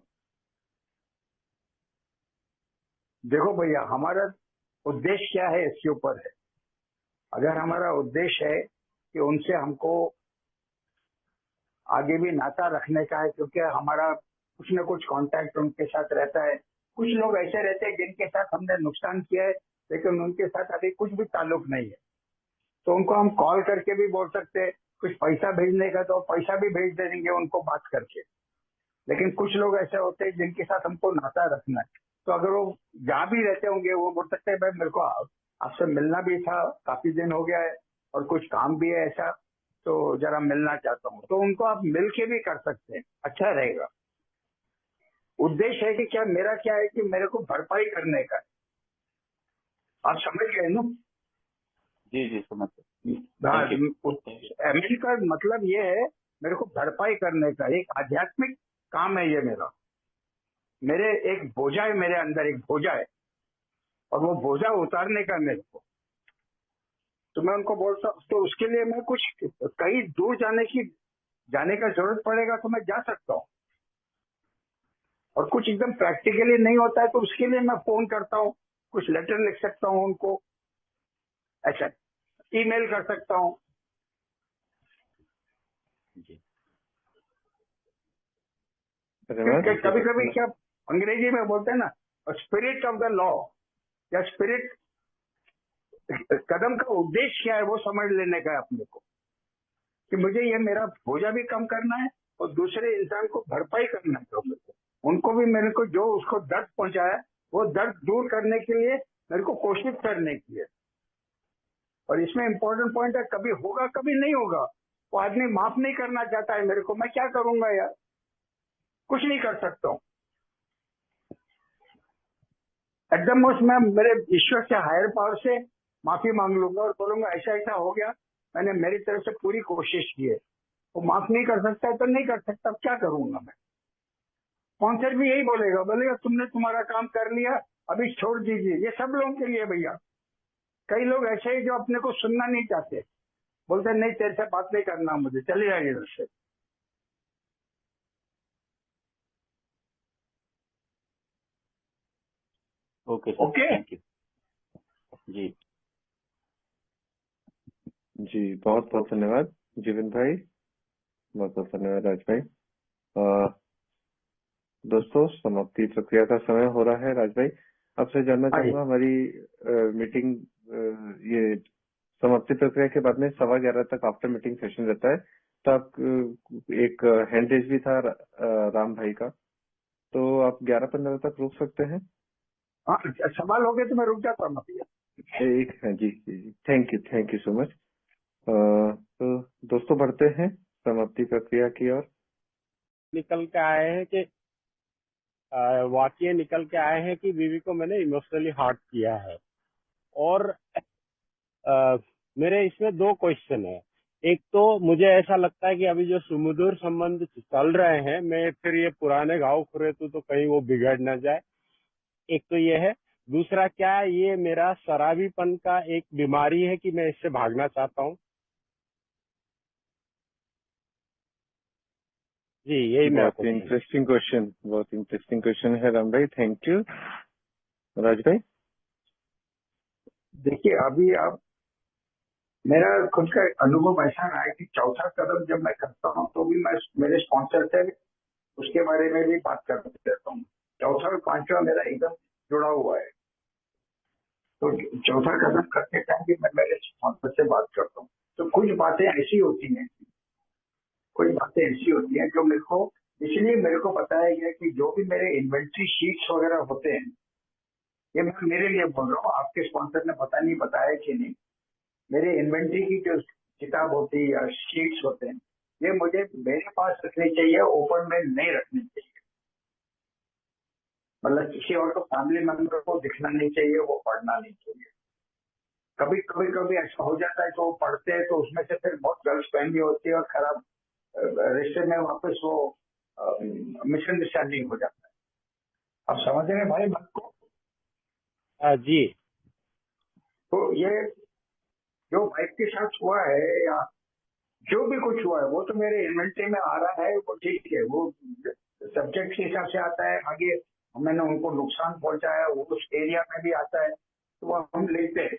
देखो भैया, हमारा उद्देश्य क्या है इसके ऊपर है। अगर हमारा उद्देश्य है कि उनसे हमको आगे भी नाता रखने का है, क्योंकि हमारा कुछ न कुछ कांटेक्ट उनके साथ रहता है। कुछ लोग ऐसे रहते हैं जिनके साथ हमने नुकसान किया है, लेकिन उनके साथ अभी कुछ भी ताल्लुक नहीं है, तो उनको हम कॉल करके भी बोल सकते हैं। कुछ पैसा भेजने का तो पैसा भी भेज देंगे उनको बात करके। लेकिन कुछ लोग ऐसे होते हैं जिनके साथ हमको नाता रखना है, तो अगर वो जहाँ भी रहते होंगे वो बोल सकते हैं भाई मेरे को आपसे मिलना भी था, काफी दिन हो गया है और कुछ काम भी है ऐसा, तो जरा मिलना चाहता हूँ, तो उनको आप मिल के भी कर सकते हैं, अच्छा रहेगा। उद्देश्य है कि क्या मेरा क्या है कि मेरे को भरपाई करने का है। आप समझ गए ना? जी जी, समझ एमएल का मतलब ये है मेरे को भरपाई करने का, एक आध्यात्मिक काम है ये मेरा। मेरे एक बोझा है, मेरे अंदर एक बोझा है और वो बोझा उतारने का मेरे को, तो मैं उनको बोलता हूँ, तो उसके लिए मैं कुछ कहीं दूर जाने का जरूरत पड़ेगा तो मैं जा सकता हूँ, और कुछ एकदम प्रैक्टिकली नहीं होता है तो उसके लिए मैं फोन करता हूँ, कुछ लेटर लिख सकता हूँ उनको, ऐसा ईमेल कर सकता हूँ। धन्यवाद। कभी कभी क्या अंग्रेजी में बोलते हैं ना, स्पिरिट ऑफ द लॉ या स्पिरिट, कदम का उद्देश्य क्या है वो समझ लेने का है अपने को, कि मुझे ये मेरा बोझा भी कम करना है और दूसरे इंसान को भरपाई करना है। मेरे को उनको भी, मेरे को जो उसको दर्द पहुंचाया वो दर्द दूर करने के लिए मेरे को कोशिश करने की है। और इसमें इम्पोर्टेंट पॉइंट है, कभी होगा कभी नहीं होगा। वो आदमी माफ नहीं करना चाहता है मेरे को, मैं क्या करूंगा यार, कुछ नहीं कर सकता हूँ। एकदम मोस्ट मैं मेरे ईश्वर से, हायर पावर से माफी मांग लूंगा और बोलूंगा ऐसा ऐसा हो गया, मैंने मेरी तरफ से पूरी कोशिश की है। वो माफ नहीं कर सकता है तो नहीं कर सकता, अब क्या करूंगा मैं। स्पॉन्सर भी यही बोलेगा तुमने तुम्हारा काम कर लिया, अभी छोड़ दीजिए। ये सब लोगों के लिए भैया। कई लोग ऐसे ही जो अपने को सुनना नहीं चाहते, बोलते नहीं तेरे से बात नहीं करना, मुझे चले जाइए इधर से। Okay sir, okay thank you जी। जी बहुत बहुत धन्यवाद जीवन भाई, बहुत बहुत धन्यवाद राज भाई। दोस्तों समाप्ति प्रक्रिया का समय हो रहा है। राज भाई आपसे जानना चाहूंगा, हमारी मीटिंग ये समाप्ति प्रक्रिया के बाद में 11:15 तक आफ्टर मीटिंग सेशन रहता है। तो आप एक हैंड रेज भी था राम भाई का, तो आप 11:15 तक रुक सकते हैं। हाँ, सवाल हो गए तो मैं रुक जाता हूँ भैया। एक है जी, थैंक यू सो मच। तो दोस्तों बढ़ते हैं समाप्ति प्रक्रिया की ओर। निकल के आए हैं कि वाकई निकल के आए हैं कि बीवी को मैंने इमोशनली हर्ट किया है। और मेरे इसमें 2 क्वेश्चन है। एक तो मुझे ऐसा लगता है कि अभी जो सुमधुर संबंध चल रहे हैं, मैं फिर ये पुराने घाव खुरेतू तो कहीं वो बिगड़ ना जाए, एक तो ये है। दूसरा, क्या ये मेरा शराबीपन का एक बीमारी है कि मैं इससे भागना चाहता हूँ? जी, यही मेरा बहुत इंटरेस्टिंग क्वेश्चन है राम भाई, थैंक यू। राज भाई देखिए अभी आप, मेरा खुद का अनुभव ऐसा रहा है कि चौथा कदम जब मैं करता हूँ तो भी मैं मेरे स्पॉन्सर से उसके बारे में भी बात करते रहता हूँ। चौथा और पांचवा मेरा एकदम जुड़ा हुआ है। तो चौथा कदम करते टाइम भी मैं मेरे स्पॉन्सर से बात करता हूँ। तो कुछ बातें ऐसी होती हैं जो मेरे को, इसलिए मेरे को बताया गया कि जो भी मेरे इन्वेंट्री शीट्स वगैरह होते हैं, ये मैं मेरे लिए बोल रहा हूँ, आपके स्पॉन्सर ने पता नहीं बताया कि नहीं, मेरे इन्वेंट्री की जो किताब होती है या शीट्स होते हैं, ये मुझे मेरे पास रखनी चाहिए, ओपन में नहीं रखनी चाहिए। मतलब किसी और को, फैमिली मेंबर को दिखना नहीं चाहिए, वो पढ़ना नहीं चाहिए। कभी ऐसा हो जाता है तो वो पढ़ते हैं तो उसमें से फिर बहुत गलतफहमी होती है और खराब रिश्ते में वापस वो मिसअंडरस्टैंडिंग हो जाता है। आप समझ रहे हैं भाई बात को? जी। तो ये जो वाइफ के साथ हुआ है या जो भी कुछ हुआ है, वो तो मेरे इन्वेंट्री में आ रहा है, वो ठीक है, वो सब्जेक्ट के हिसाब से आता है। आगे मैंने उनको नुकसान पहुंचाया, वो उस एरिया में भी आता है, तो वो हम लेते हैं।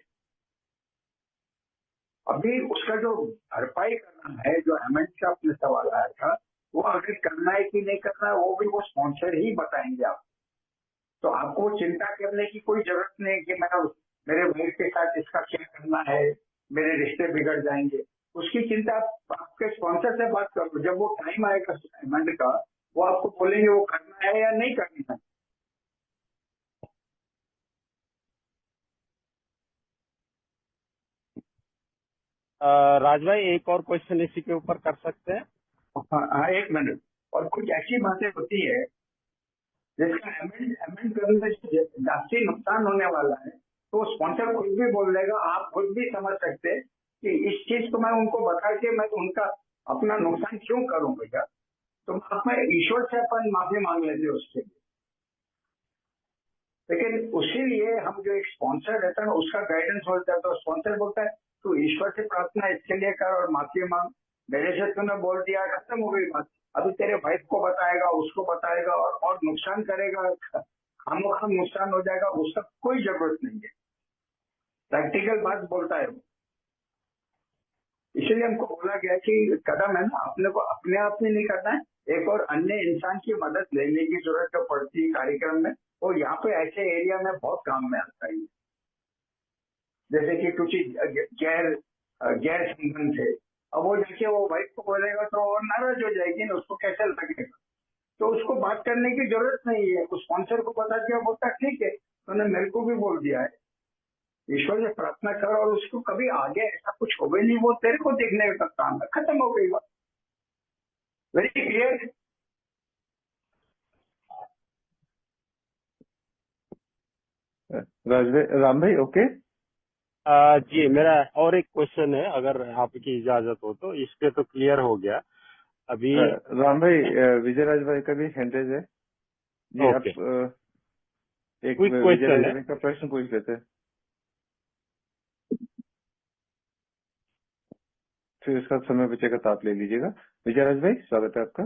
अभी उसका जो भरपाई करना है, जो अमेंड का अपने सवाल आया था, वो आगे करना है कि नहीं करना है, वो भी वो स्पॉन्सर ही बताएंगे आप। तो आपको चिंता करने की कोई जरूरत नहीं कि मैं मेरे वाइफ के साथ इसका क्या करना है, मेरे रिश्ते बिगड़ जाएंगे, उसकी चिंता आपके स्पॉन्सर से बात करो। जब वो टाइम आएगा अमेंड का, वो आपको बोलेंगे वो करना है या नहीं करना है। राज भाई, एक और क्वेश्चन इसी के ऊपर कर सकते हैं? हाँ, 1 मिनट। और कुछ ऐसी बातें होती है जिसका अमेंड करने से जास्ती नुकसान होने वाला है, तो स्पॉन्सर खुद भी बोल देगा। आप खुद भी समझ सकते हैं कि इस चीज को मैं उनको बता के मैं उनका अपना नुकसान क्यों करूं भैया। तो अपने ईश्वर से अपन माफी मांग लेते उसके लिए। लेकिन उसी लिए हम जो एक स्पॉन्सर रहता है ना, उसका गाइडेंस होता है। तो स्पॉन्सर बोलता है तू ईश्वर से प्रार्थना इसके लिए कर और माफी मांग, मेरे से तूने बोल दिया, खत्म हो गई बात। अभी तेरे वाइफ को बताएगा, उसको बताएगा और नुकसान करेगा, खामोखा नुकसान हो जाएगा, उसका कोई जरूरत नहीं है। प्रैक्टिकल बात बोलता है वो। इसलिए हमको बोला गया कि कदम है ना, अपने को अपने आप में नहीं करना है, एक और अन्य इंसान की मदद लेने की जरूरत जो पड़ती है कार्यक्रम में, और यहाँ पे ऐसे एरिया में बहुत काम में आता है। जैसे कि कुछ गैर संबंध है, अब वो जाके वो वाइफ को बोलेगा तो वो नाराज हो जाएगी ना, उसको कैसे लगेगा। तो उसको बात करने की जरूरत नहीं है, उस स्पॉन्सर को बता दिया, बोलता ठीक है, उन्होंने मेरे को भी बोल दिया है, ईश्वर से प्रार्थना कर और उसको कभी आगे ऐसा कुछ हो गई नहीं, वो तेरे को देखने का काम है, खत्म हो गई बात। Very clear. राम भाई ओके। जी, मेरा और एक क्वेश्चन है, अगर आपकी इजाजत हो तो। इस पे तो क्लियर हो गया अभी। राम भाई, विजय राज भाई का भी हैंड रेज है जी। आप ओके, एक क्विक विजय क्वेश्चन राज है। भाई का प्रश्न पूछ लेते हैं, फिर उसका समय बचेगा तो आप ले लीजिएगा। विजय राज भाई स्वागत है आपका।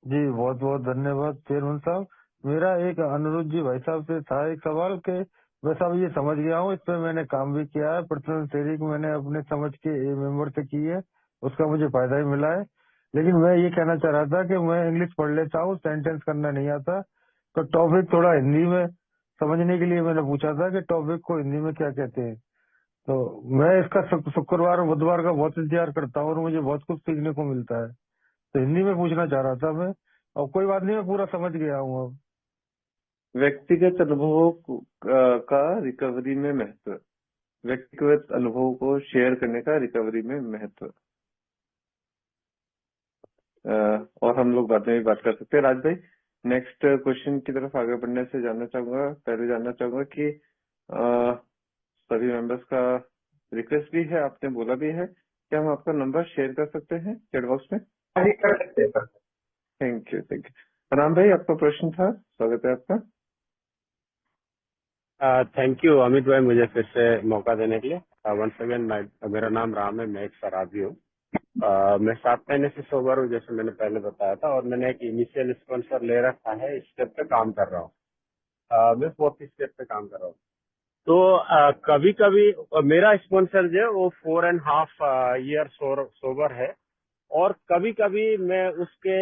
जी बहुत बहुत धन्यवाद चेयरमैन साहब। मेरा एक अनुरोध जी भाई साहब से था, एक सवाल के वैसा ये समझ गया हूँ, इस पे मैंने काम भी किया है, पर्सनल शेयरिंग मैंने अपने समझ के मेंबर से की है, उसका मुझे फायदा ही मिला है। लेकिन मैं ये कहना चाह रहा था कि मैं इंग्लिश पढ़ लेता हूँ, सेंटेंस करना नहीं आता, तो टॉपिक थोड़ा हिंदी में समझने के लिए मैंने पूछा था कि टॉपिक को हिंदी में क्या कहते हैं। तो मैं इसका शुक्रवार और बुधवार का बहुत इंतजार करता हूँ और मुझे बहुत कुछ सीखने को मिलता है, तो हिंदी में पूछना चाह रहा था मैं। और कोई बात नहीं, मैं पूरा समझ गया हूँ अब। व्यक्तिगत अनुभवों का रिकवरी में महत्व, व्यक्तिगत अनुभवों को शेयर करने का रिकवरी में महत्व। और हम लोग बाद में भी बात कर सकते हैं। राज भाई, नेक्स्ट क्वेश्चन की तरफ आगे बढ़ने से पहले जानना चाहूंगा कि सभी मेंबर्स का रिक्वेस्ट भी है, आपने बोला भी है, क्या हम आपका नंबर शेयर कर सकते हैं चैट बॉक्स में? कर सकते हैं सर। Thank you. राम भाई, आपका प्रश्न था, स्वागत है आपका। थैंक यू अमित भाई, मुझे फिर से मौका देने के लिए। वंस अगेन, मेरा नाम राम है, मैं एक शराबी हूँ। मैं 7 महीने से सोबर हूँ, जैसे मैंने पहले बताया था, और मैंने एक इनिशियल स्पॉन्सर ले रखा है, इस स्टेप पे काम कर रहा हूँ। मैं 4th स्टेप पे काम कर रहा हूँ। तो कभी कभी मेरा स्पॉन्सर जो है वो 4.5 ईयर सोबर है, और कभी कभी मैं उसके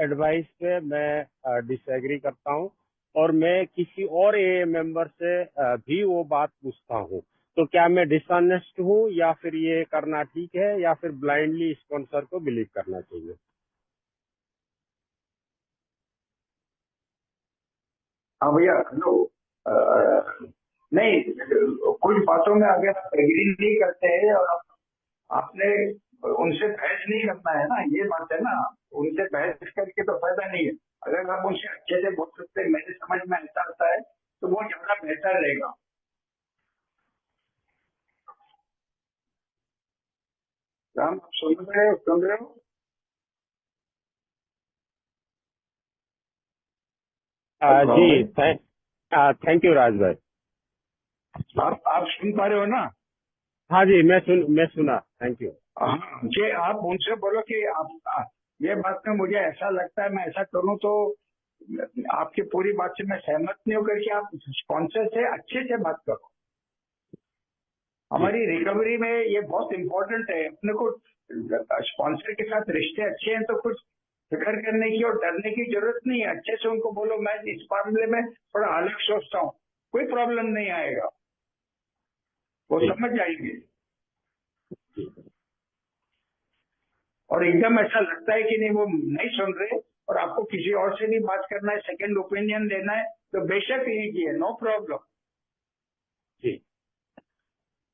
एडवाइस पे मैं डिसएग्री करता हूँ, और मैं किसी और ए मेंबर से भी वो बात पूछता हूँ। तो क्या मैं डिसऑनेस्ट हूँ, या फिर ये करना ठीक है, या फिर ब्लाइंडली स्पॉन्सर को बिलीव करना चाहिए? हाँ भैया, हेलो। नहीं, कुछ बातों में अगर आप एग्री नहीं करते हैं और आपने उनसे बहस नहीं करना है ना, ये बात है ना। उनसे बहस करके तो फायदा नहीं है। अगर आप उनसे अच्छे से बोल सकते हैं, मेरे समझ में ऐसा आता है, तो वो ज्यादा बेहतर रहेगा। राम, आप सुन रहे हो? राम जी, भाई, थैंक यू राज भाई। आप सुन पा रहे हो ना? हाँ जी, मैं सुना, थैंक यू। हाँ जी, आप उनसे बोलो कि ये बात में मुझे ऐसा लगता है, मैं ऐसा करूं तो आपकी पूरी बात से मैं सहमत नहीं होकर कि आप स्पॉन्सर से अच्छे से बात करो। हमारी रिकवरी में ये बहुत इम्पोर्टेंट है। अपने को स्पॉन्सर के साथ रिश्ते अच्छे हैं तो कुछ फिक्र करने की और डरने की जरूरत नहीं है। अच्छे से उनको बोलो, मैं इस मामले में थोड़ा अलग सोचता हूँ, कोई प्रॉब्लम नहीं आएगा, वो समझ जाएंगे। और एकदम ऐसा लगता है कि नहीं, वो नहीं सुन रहे और आपको किसी और से भी बात करना है, सेकंड ओपिनियन लेना है, तो बेशक लीजिए, नो प्रॉब्लम। जी,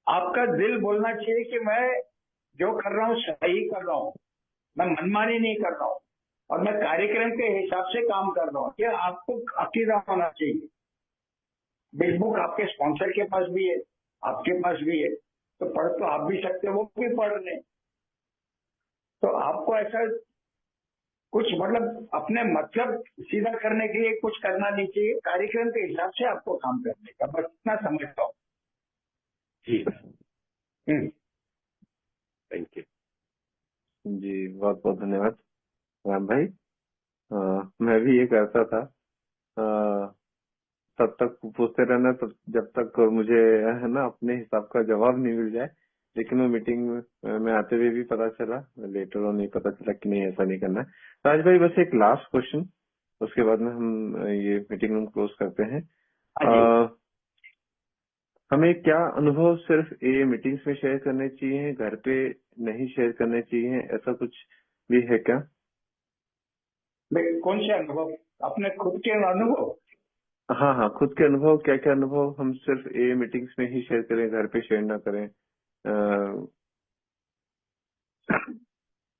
आपका दिल बोलना चाहिए कि मैं जो कर रहा हूँ सही कर रहा हूँ, मैं मनमानी नहीं कर रहा हूँ और मैं कार्यक्रम के हिसाब से काम कर रहा हूँ। ये आपको अकीदा होना चाहिए। बिग बुक आपके स्पॉन्सर के पास भी है, आपके पास भी है, तो पढ़ तो आप भी सकते हो, वो भी पढ़ रहे हैं। तो आपको ऐसा कुछ मतलब अपने मतलब सीधा करने के लिए कुछ करना नहीं चाहिए, कार्यक्रम के हिसाब से आपको काम करने का, बस इतना समझता हूँ। जी, हम्म। थैंक यू जी बहुत बहुत धन्यवाद राम भाई। मैं भी ये करता था, तब तक पूछते रहना, तब जब तक मुझे है ना अपने हिसाब का जवाब नहीं मिल जाए, लेकिन वो मीटिंग में आते हुए भी पता चला, लेटर ऑन नहीं पता चला कि नहीं ऐसा नहीं करना है। राज भाई बस एक लास्ट क्वेश्चन, उसके बाद में हम ये मीटिंग रूम क्लोज करते हैं। हाँ जी। हमें क्या अनुभव सिर्फ ये मीटिंग्स में शेयर करने चाहिए, घर पे नहीं शेयर करने चाहिए, ऐसा कुछ भी है क्या? कौन से अनुभव? अपने खुद के अनुभव? हाँ हाँ, खुद के अनुभव, क्या क्या अनुभव हम सिर्फ ये मीटिंग्स में ही शेयर करें, घर पे शेयर ना करें?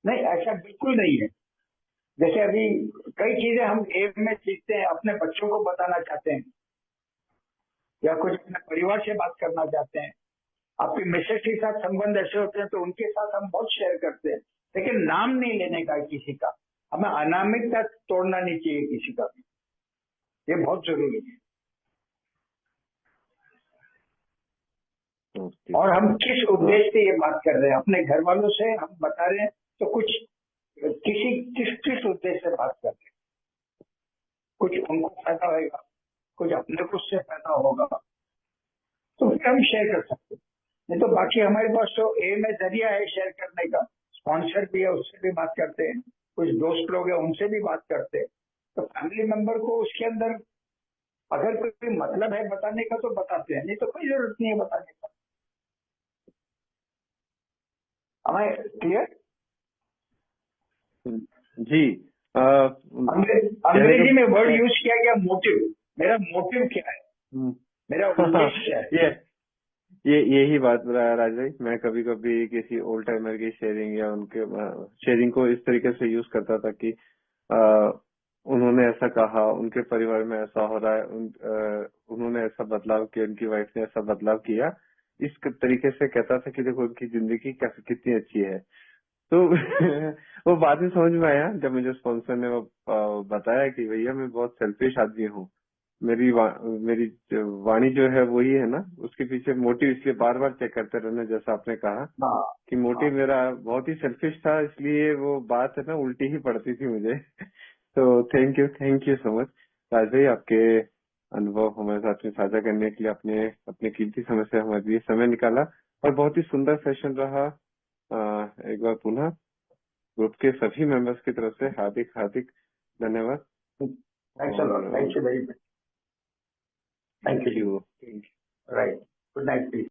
नहीं, ऐसा बिल्कुल नहीं है। जैसे अभी कई चीजें हम एम में सीखते हैं, अपने बच्चों को बताना चाहते हैं या कुछ अपने परिवार से बात करना चाहते हैं, आपके मिसेज के साथ संबंध ऐसे होते हैं तो उनके साथ हम बहुत शेयर करते हैं, लेकिन नाम नहीं लेने का है किसी का। हमें अनामिकता तोड़ना नहीं चाहिए किसी का भी, ये बहुत जरूरी है। और हम किस उद्देश्य से ये बात कर रहे हैं, अपने घर वालों से हम बता रहे हैं तो कुछ किस उद्देश्य से बात कर रहे हैं, कुछ उनको फायदा होगा, कुछ अपने को उससे फायदा होगा, तो फिर हम शेयर कर सकते हैं। नहीं तो बाकी हमारे पास तो एम है, जरिया है शेयर करने का। स्पॉन्सर भी है, उससे भी बात करते हैं, कुछ दोस्त लोग हैं उनसे भी बात करते हैं। तो फैमिली मेंबर को उसके अंदर अगर कोई मतलब है बताने का तो बताते हैं, नहीं तो कोई जरूरत नहीं है बताने का। हमें क्लियर? जी। अंग्रेजी में वर्ड यूज किया गया मोटिव। मेरा मोटिव क्या है, मेरा उद्देश्य क्या है? यही बात राज भाई, मैं कभी कभी किसी ओल्ड टाइमर की शेयरिंग या उनके शेयरिंग को इस तरीके से यूज करता था कि उन्होंने ऐसा कहा, उनके परिवार में ऐसा हो रहा है, उन्होंने ऐसा बदलाव किया, उनकी वाइफ ने ऐसा बदलाव किया, इस तरीके से कहता था कि देखो उनकी जिंदगी कितनी अच्छी है। तो वो बाद में समझ में आया जब मुझे स्पॉन्सर ने वो बताया कि भैया मैं बहुत सेल्फिश आदमी हूँ, मेरी वाणी जो है वही है ना, उसके पीछे मोटिव इसलिए बार बार चेक करते रहना, जैसा आपने कहा कि मोटिव मेरा बहुत ही सेल्फिश था, इसलिए वो बात है ना उल्टी ही पड़ती थी मुझे। तो थैंक यू सो मच राज भाई, आपके अनुभव हमारे साथ में साझा करने के लिए आपने अपने कीमती समय से हमारे लिए समय निकाला, और बहुत ही सुंदर सेशन रहा। एक बार पुनः ग्रुप के सभी मेंबर्स की तरफ से हार्दिक हार्दिक धन्यवाद। Thank you very much. Thank you. Right. Good night.